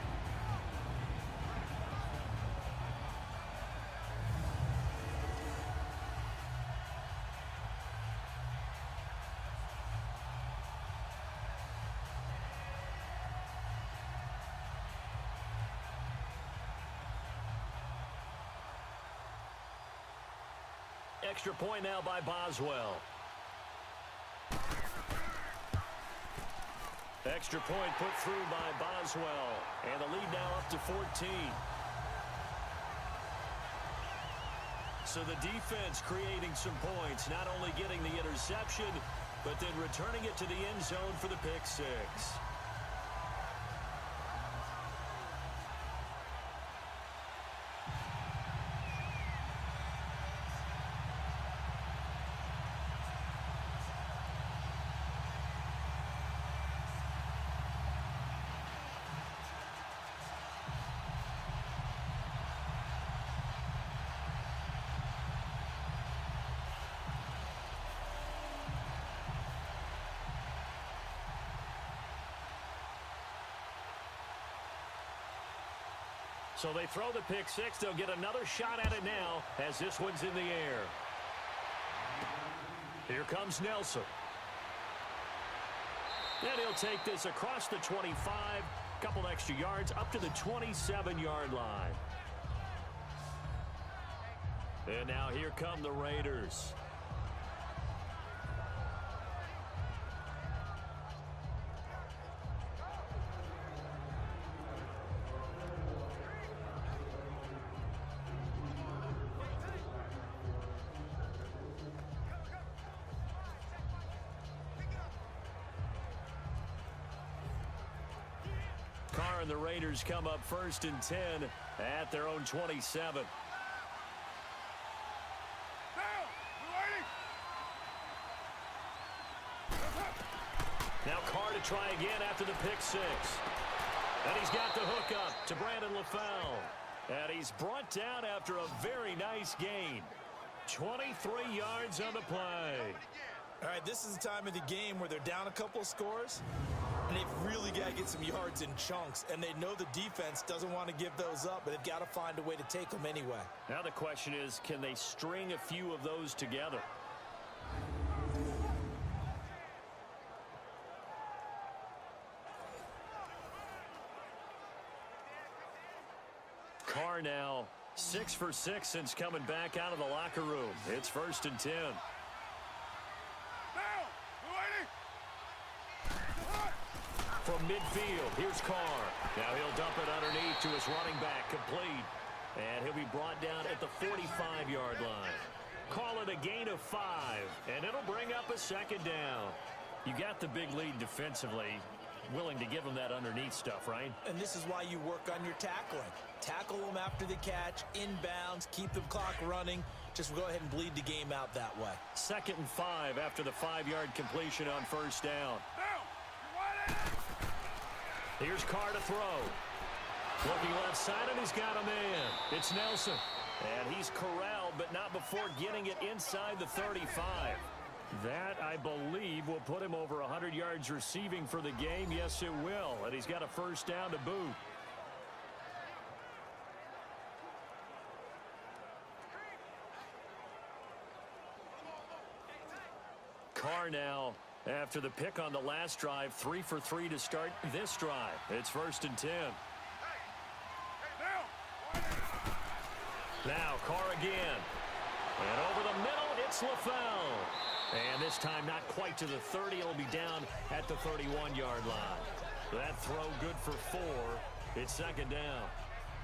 Extra point now by Boswell. Extra point put through by Boswell. And the lead now up to 14. So the defense creating some points, not only getting the interception, but then returning it to the end zone for the pick six. So they throw the pick six. They'll get another shot at it now as this one's in the air. Here comes Nelson. And he'll take this across the 25. Couple extra yards up to the 27-yard line. And now here come the Raiders. Carr and the Raiders come up 1st and 10 at their own 27. Now Carr to try again after the pick six. And he's got the hook up to Brandon LaFell. And he's brought down after a very nice gain. 23 yards on the play. All right, this is the time of the game where they're down a couple of scores, and they've really got to get some yards in chunks, and they know the defense doesn't want to give those up, but they've got to find a way to take them anyway. Now the question is, can they string a few of those together? Carr now 6 for 6 since coming back out of the locker room. It's 1st and 10. From midfield, here's Carr. Now he'll dump it underneath to his running back, complete. And he'll be brought down at the 45-yard line. Call it a gain of 5, and it'll bring up a 2nd down. You got the big lead defensively. willing to give him that underneath stuff, right? And this is why you work on your tackling. Tackle them after the catch, inbounds, keep the clock running. Just go ahead and bleed the game out that way. 2nd and 5 after the 5-yard completion on 1st down. Here's Carr to throw. Looking left side, and he's got a man. It's Nelson. And he's corralled, but not before getting it inside the 35. That, I believe, will put him over 100 yards receiving for the game. Yes, it will. And he's got a 1st down to boot. Carr now, after the pick on the last drive, 3 for 3 to start this drive. It's 1st and 10. Now Carr again. And over the middle, it's LaFell. And this time not quite to the 30. It'll be down at the 31-yard line. That throw good for 4. It's 2nd down.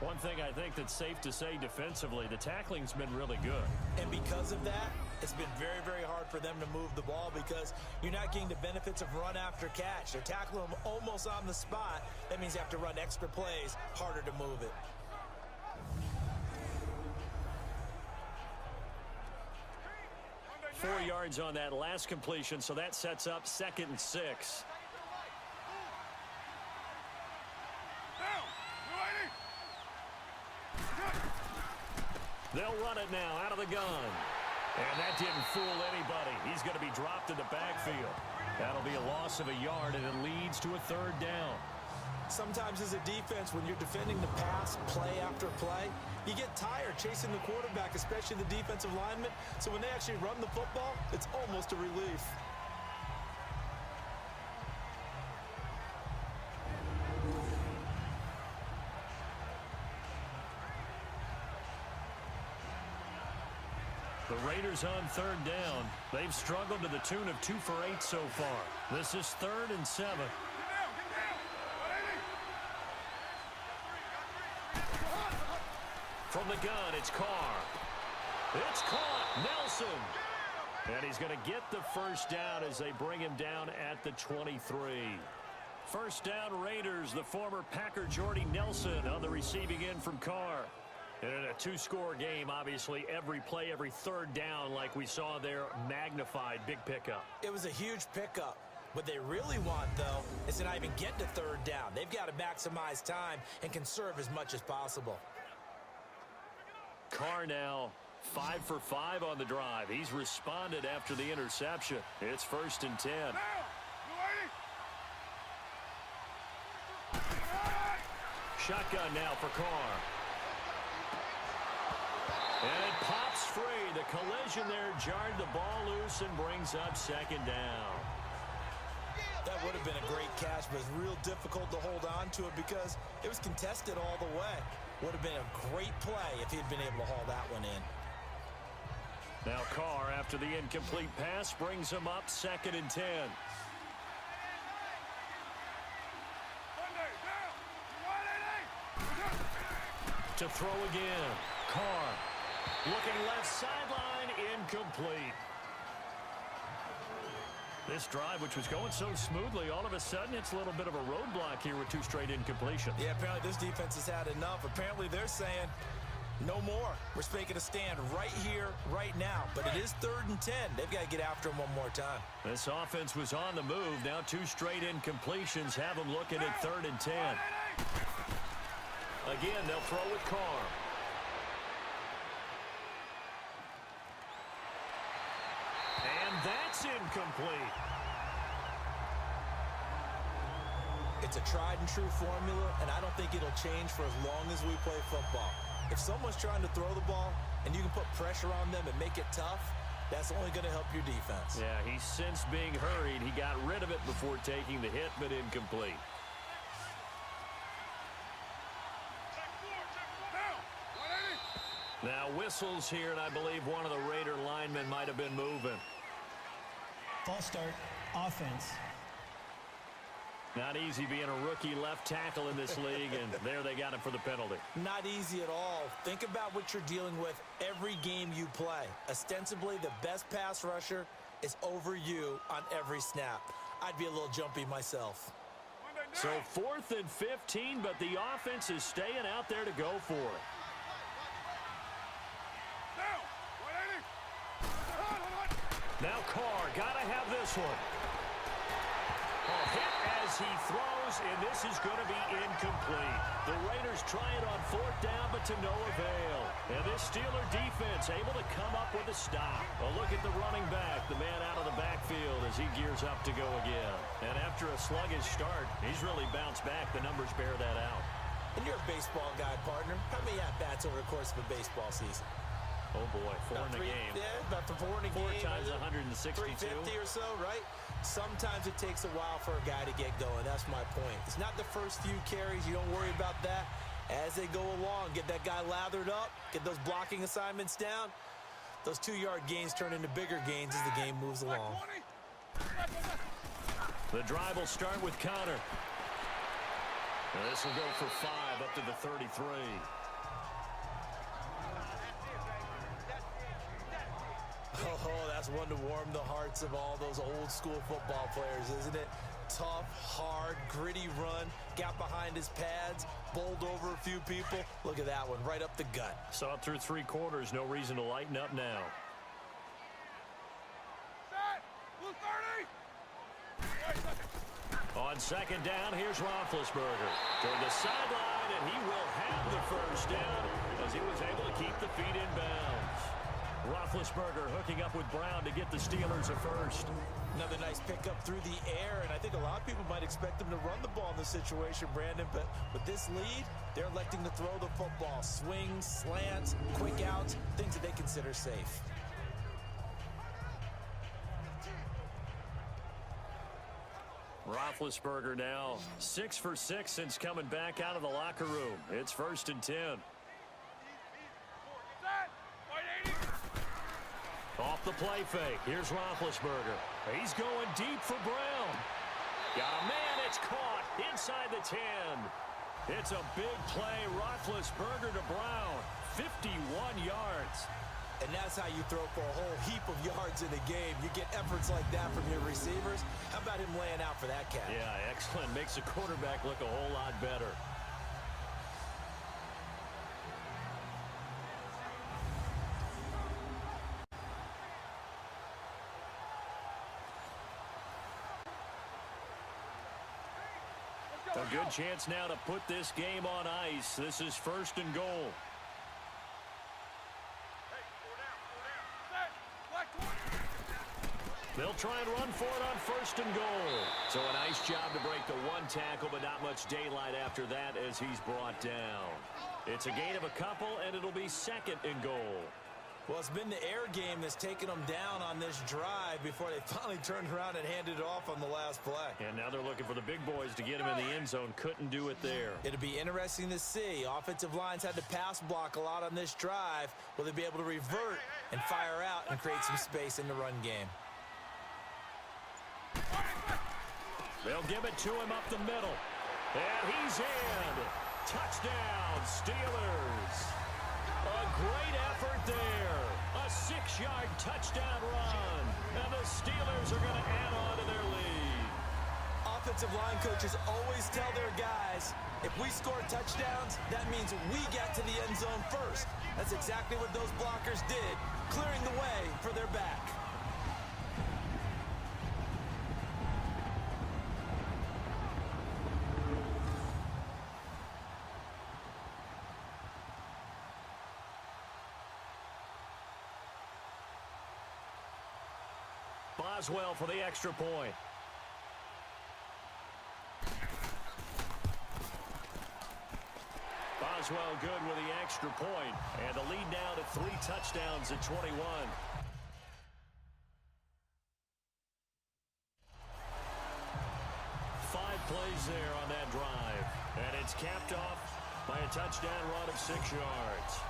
One thing I think that's safe to say defensively, the tackling's been really good. And because of that, it's been very, very hard for them to move the ball because you're not getting the benefits of run after catch. They're tackling them almost on the spot. That means you have to run extra plays, harder to move it. Four yards on that last completion, so that sets up 2nd and 6. They'll run it now out of the gun. And that didn't fool anybody. He's going to be dropped in the backfield. That'll be a loss of a yard, and it leads to a 3rd down. Sometimes as a defense, when you're defending the pass play after play, you get tired chasing the quarterback, especially the defensive lineman. So when they actually run the football, it's almost a relief. The Raiders on 3rd down. They've struggled to the tune of 2 for 8 so far. This is 3rd and 7. From the gun, it's Carr. It's caught. Nelson. And he's going to get the 1st down as they bring him down at the 23. 1st down Raiders. The former Packer Jordy Nelson on the receiving end from Carr. And in a 2-score game, obviously, every play, every 3rd down, like we saw there, magnified. Big pickup. It was a huge pickup. What they really want, though, is to not even get to 3rd down. They've got to maximize time and conserve as much as possible. Carr now 5 for 5 on the drive. He's responded after the interception. It's 1st and 10. Shotgun now for Carr. And it pops free. The collision there jarred the ball loose and brings up 2nd down. That would have been a great catch, but it's real difficult to hold on to it because it was contested all the way. Would have been a great play if he'd been able to haul that one in. Now Carr, after the incomplete pass, brings him up 2nd and 10. To throw again. Carr looking left sideline, incomplete. This drive, which was going so smoothly, all of a sudden it's a little bit of a roadblock here with 2 straight incompletions. Yeah, apparently this defense has had enough. Apparently they're saying no more. We're making a stand right here, right now. But it is 3rd and 10. They've got to get after him one more time. This offense was on the move. Now 2 straight incompletions have them looking at 3rd and 10. Again, they'll throw with Carr. And that's incomplete. It's a tried and true formula, and I don't think it'll change for as long as we play football. If someone's trying to throw the ball and you can put pressure on them and make it tough, that's only going to help your defense. Yeah, he's since being hurried. He got rid of it before taking the hit, but incomplete. Now whistles here, and I believe one of the Raider linemen might have been moving. False start, offense. Not easy being a rookie left tackle in this league, and there they got him for the penalty. Not easy at all. Think about what you're dealing with every game you play. Ostensibly, the best pass rusher is over you on every snap. I'd be a little jumpy myself. So 4th and 15, but the offense is staying out there to go for it. Now Carr, got to have this one. A hit as he throws, and this is going to be incomplete. The Raiders try it on 4th down, but to no avail. And this Steeler defense able to come up with a stop. A look at the running back, the man out of the backfield as he gears up to go again. And after a sluggish start, he's really bounced back. The numbers bear that out. And you're a baseball guy, partner. How many at-bats over the course of a baseball season? Oh, boy, four in a game. Yeah, about the 4 in a Four game. 4 times 162. 350 or so, right? Sometimes it takes a while for a guy to get going. That's my point. It's not the first few carries. You don't worry about that. As they go along, get that guy lathered up, get those blocking assignments down. Those 2-yard gains turn into bigger gains as the game moves along. The drive will start with Connor. And this will go for 5 up to the 33. Oh, that's one to warm the hearts of all those old-school football players, isn't it? Tough, hard, gritty run, got behind his pads, bowled over a few people. Look at that one, right up the gut. Saw it through 3 quarters, no reason to lighten up now. On 2nd down, here's Roethlisberger. Toward the sideline, and he will have the first down as he was able to keep the feet in bounds. Roethlisberger hooking up with Brown to get the Steelers a first. Another nice pickup through the air, and I think a lot of people might expect them to run the ball in this situation, Brandon, but with this lead, they're electing to throw the football. Swings, slants, quick outs, things that they consider safe. Roethlisberger now 6 for 6 since coming back out of the locker room. It's 1st and 10. Off the play fake. Here's Roethlisberger. He's going deep for Brown. Got a man. It's caught inside the 10. It's a big play. Roethlisberger to Brown. 51 yards. And that's how you throw for a whole heap of yards in a game. You get efforts like that from your receivers. How about him laying out for that cat? Yeah, excellent. Makes the quarterback look a whole lot better. A good chance now to put this game on ice. This is 1st and goal. They'll try and run for it on 1st and goal. So a nice job to break the 1 tackle, but not much daylight after that as he's brought down. It's a gain of a couple, and it'll be 2nd and goal. Well, it's been the air game that's taken them down on this drive before they finally turned around and handed it off on the last play. And now they're looking for the big boys to get him in the end zone. Couldn't do it there. It'll be interesting to see. Offensive lines had to pass block a lot on this drive. Will they be able to revert and fire out and create some space in the run game? They'll give it to him up the middle. And he's in. Touchdown, Steelers. A great effort there. A 6-yard touchdown run. And the Steelers are going to add on to their lead. Offensive line coaches always tell their guys, if we score touchdowns, that means we get to the end zone first. That's exactly what those blockers did, clearing the way for their back. Boswell for the extra point. Boswell good with the extra point. And the lead now to 3 touchdowns at 21. Five plays there on that drive. And it's capped off by a touchdown run of 6 yards.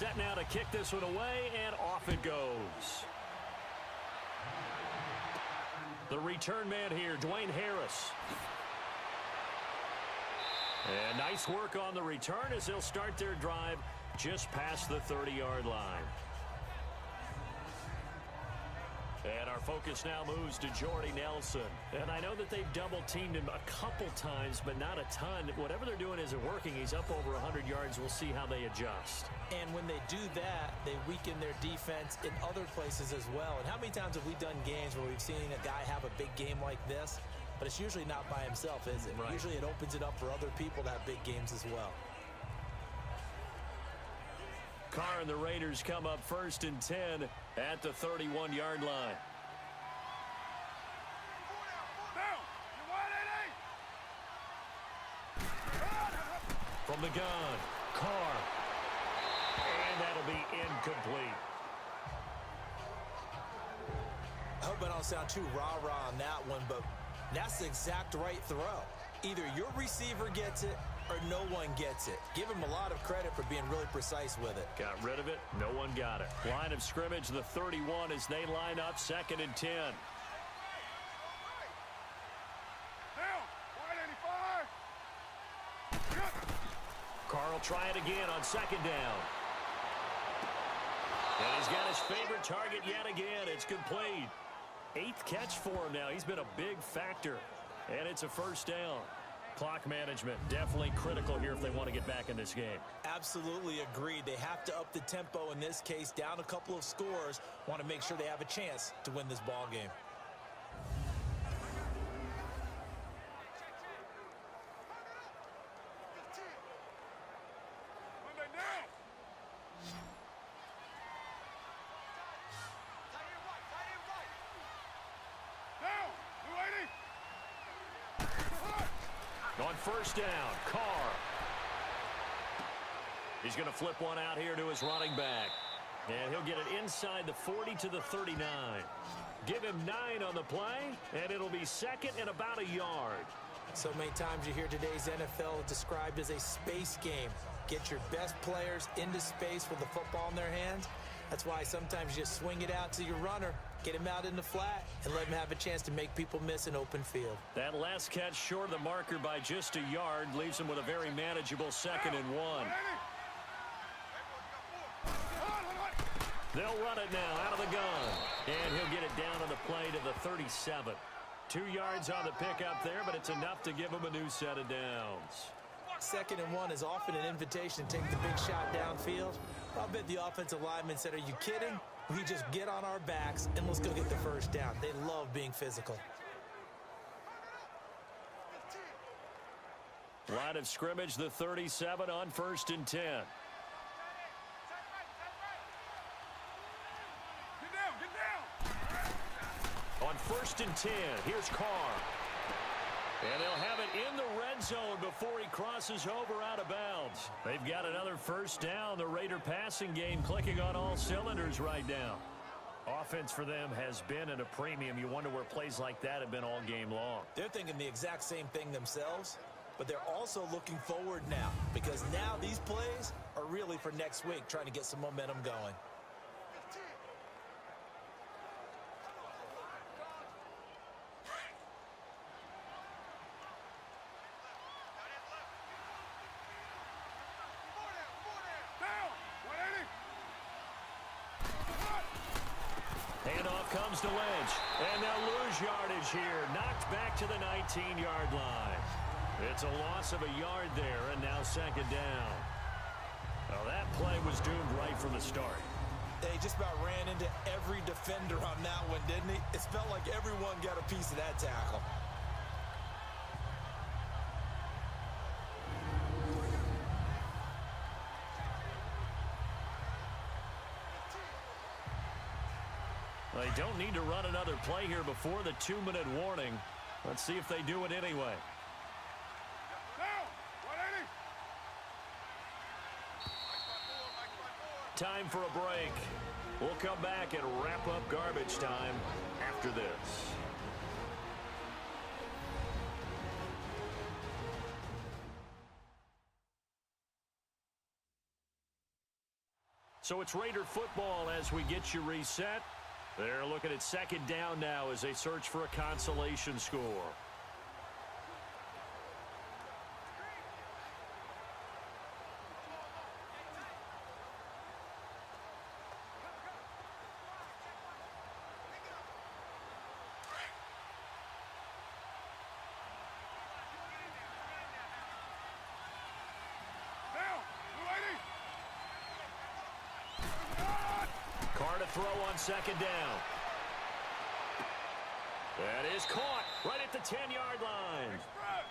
set now to kick this one away, and off it goes. The return man here, Dwayne Harris. And nice work on the return as they'll start their drive just past the 30-yard line. And our focus now moves to Jordy Nelson. And I know that they've double-teamed him a couple times, but not a ton. Whatever they're doing isn't working. He's up over 100 yards. We'll see how they adjust. And when they do that, they weaken their defense in other places as well. And how many times have we done games where we've seen a guy have a big game like this? But it's usually not by himself, is it? Right. Usually it opens it up for other people to have big games as well. Carr and the Raiders come up 1st and 10 at the 31-yard line. From the gun, Carr. And that'll be incomplete. I hope I don't sound too rah-rah on that one, but that's the exact right throw. Either your receiver gets it or no one gets it. Give him a lot of credit for being really precise with it. Got rid of it. No one got it. Line of scrimmage, the 31 as they line up 2nd and 10. Carr will try it again on 2nd down. And he's got his favorite target yet again. It's complete. 8th catch for him now. He's been a big factor. And it's a 1st down. Clock management definitely critical here if they want to get back in this game. Absolutely agreed. They have to up the tempo in this case, down a couple of scores. Want to make sure they have a chance to win this ball game. On 1st down, Carr. He's going to flip one out here to his running back. And he'll get it inside the 40 to the 39. Give him 9 on the play, and it'll be 2nd and about a yard. So many times you hear today's NFL described as a space game. Get your best players into space with the football in their hands. That's why sometimes you just swing it out to your runner, get him out in the flat, and let him have a chance to make people miss an open field. That last catch short of the marker by just a yard leaves him with a very manageable 2nd and 1. They'll run it now out of the gun. And he'll get it down on the play to the 37. 2 yards on the pickup there, but it's enough to give him a new set of downs. 2nd and 1 is often an invitation to take the big shot downfield. I'll bet the offensive lineman said, "Are you kidding? We just get on our backs and let's go get the 1st down." They love being physical. Line of scrimmage, the 37 on 1st and 10. Get down! On 1st and 10, here's Carr. And they'll have it in the red zone before he crosses over out of bounds. They've got another 1st down. The Raider passing game clicking on all cylinders right now. Offense for them has been at a premium. You wonder where plays like that have been all game long. They're thinking the exact same thing themselves, but they're also looking forward now because now these plays are really for next week, trying to get some momentum going. Handoff comes to Lynch. And they'll lose yardage here. Knocked back to the 19-yard line. It's a loss of a yard there, and now 2nd down. Well, that play was doomed right from the start. They just about ran into every defender on that one, didn't he? It felt like everyone got a piece of that tackle. They don't need to run another play here before the 2-minute warning. Let's see if they do it anyway. Time for a break. We'll come back and wrap up garbage time after this. So it's Raider football as we get you reset. They're looking at second down now as they search for a consolation score. Throw on second down. That is caught right at the 10-yard line.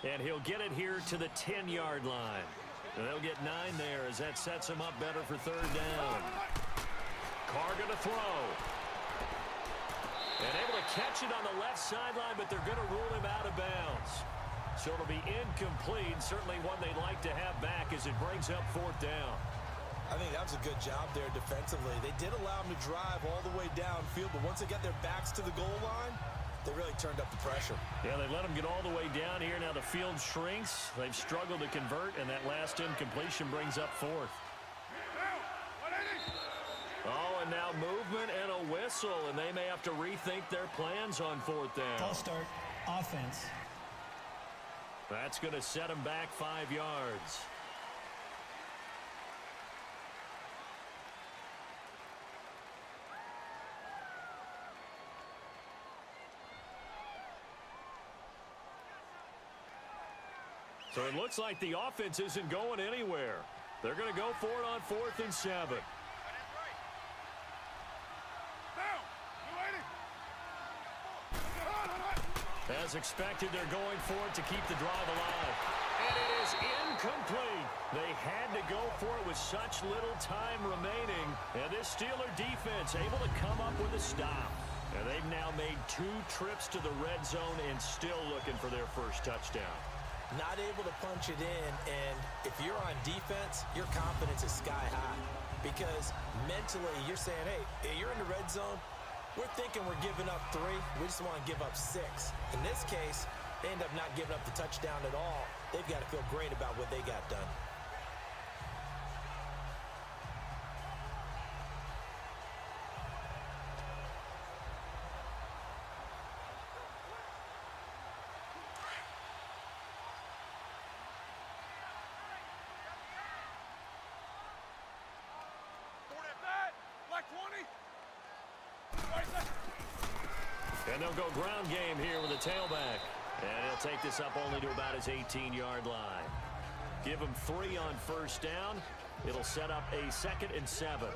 And he'll get it here to the 10-yard line. And they'll get 9 there as that sets him up better for third down. Carr going to throw. And able to catch it on the left sideline, but they're going to rule him out of bounds. So it'll be incomplete. Certainly one they'd like to have back as it brings up fourth down. I think that was a good job there defensively. They did allow them to drive all the way downfield, but once they got their backs to the goal line, they really turned up the pressure. Yeah, they let them get all the way down here. Now the field shrinks. They've struggled to convert, and that last incompletion brings up fourth. Oh, and now movement and a whistle, and they may have to rethink their plans on fourth down. False start, offense. That's going to set them back 5 yards. So it looks like the offense isn't going anywhere. They're going to go for it on 4th and 7. As expected, they're going for it to keep the drive alive. And it is incomplete. They had to go for it with such little time remaining. And this Steeler defense able to come up with a stop. And they've now made 2 trips to the red zone and still looking for their first touchdown. Not able to punch it in, and if you're on defense, your confidence is sky high. Because mentally, you're saying, hey, you're in the red zone. We're thinking we're giving up 3. We just want to give up 6. In this case, they end up not giving up the touchdown at all. They've got to feel great about what they got done. And they'll go ground game here with a tailback. And he'll take this up only to about his 18-yard line. Give him 3 on first down. It'll set up a 2nd and 7.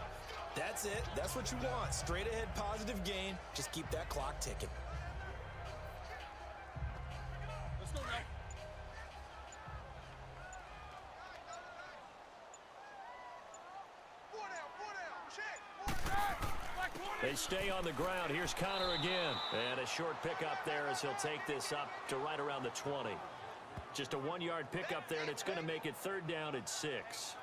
That's it. That's what you want. Straight ahead positive gain. Just keep that clock ticking. Let's go now. They stay on the ground. Here's Connor again. And a short pickup there as he'll take this up to right around the 20. Just a 1-yard pickup there, and it's going to make it 3rd down at 6.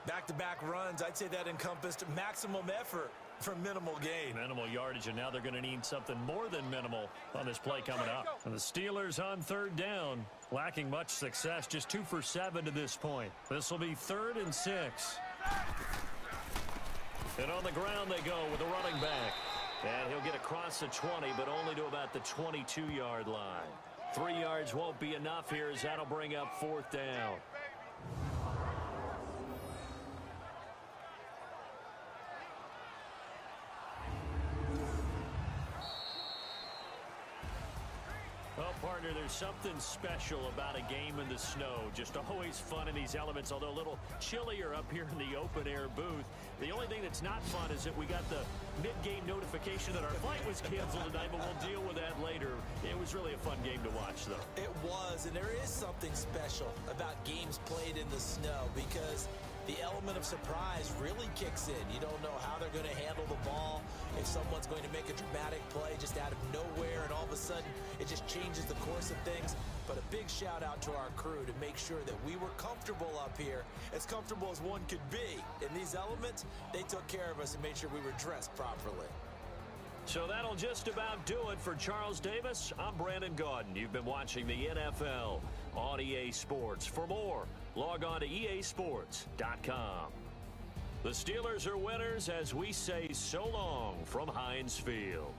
Back-to-back runs, I'd say that encompassed maximum effort for minimal gain. Minimal yardage, and now they're going to need something more than minimal on this play coming up. And the Steelers on 3rd down, lacking much success, just 2 for 7 to this point. This will be 3rd and 6. And on the ground they go with the running back. And he'll get across the 20, but only to about the 22-yard line. 3 yards won't be enough here as that'll bring up 4th down. Well, partner, there's something special about a game in the snow. Just always fun in these elements, although a little chillier up here in the open-air booth. The only thing that's not fun is that we got the mid-game notification that our flight was canceled tonight, but we'll deal with that later. It was really a fun game to watch, though. It was, and there is something special about games played in the snow because the element of surprise really kicks in. You don't know how they're going to handle the ball, if someone's going to make a dramatic play just out of nowhere, and all of a sudden it just changes the course of things. But a big shout out to our crew to make sure that we were comfortable up here, as comfortable as one could be. In these elements, they took care of us and made sure we were dressed properly. So that'll just about do it for Charles Davis. I'm Brandon Gaudin. You've been watching the NFL on EA Sports. For more, log on to easports.com. The Steelers are winners as we say so long from Heinz Field.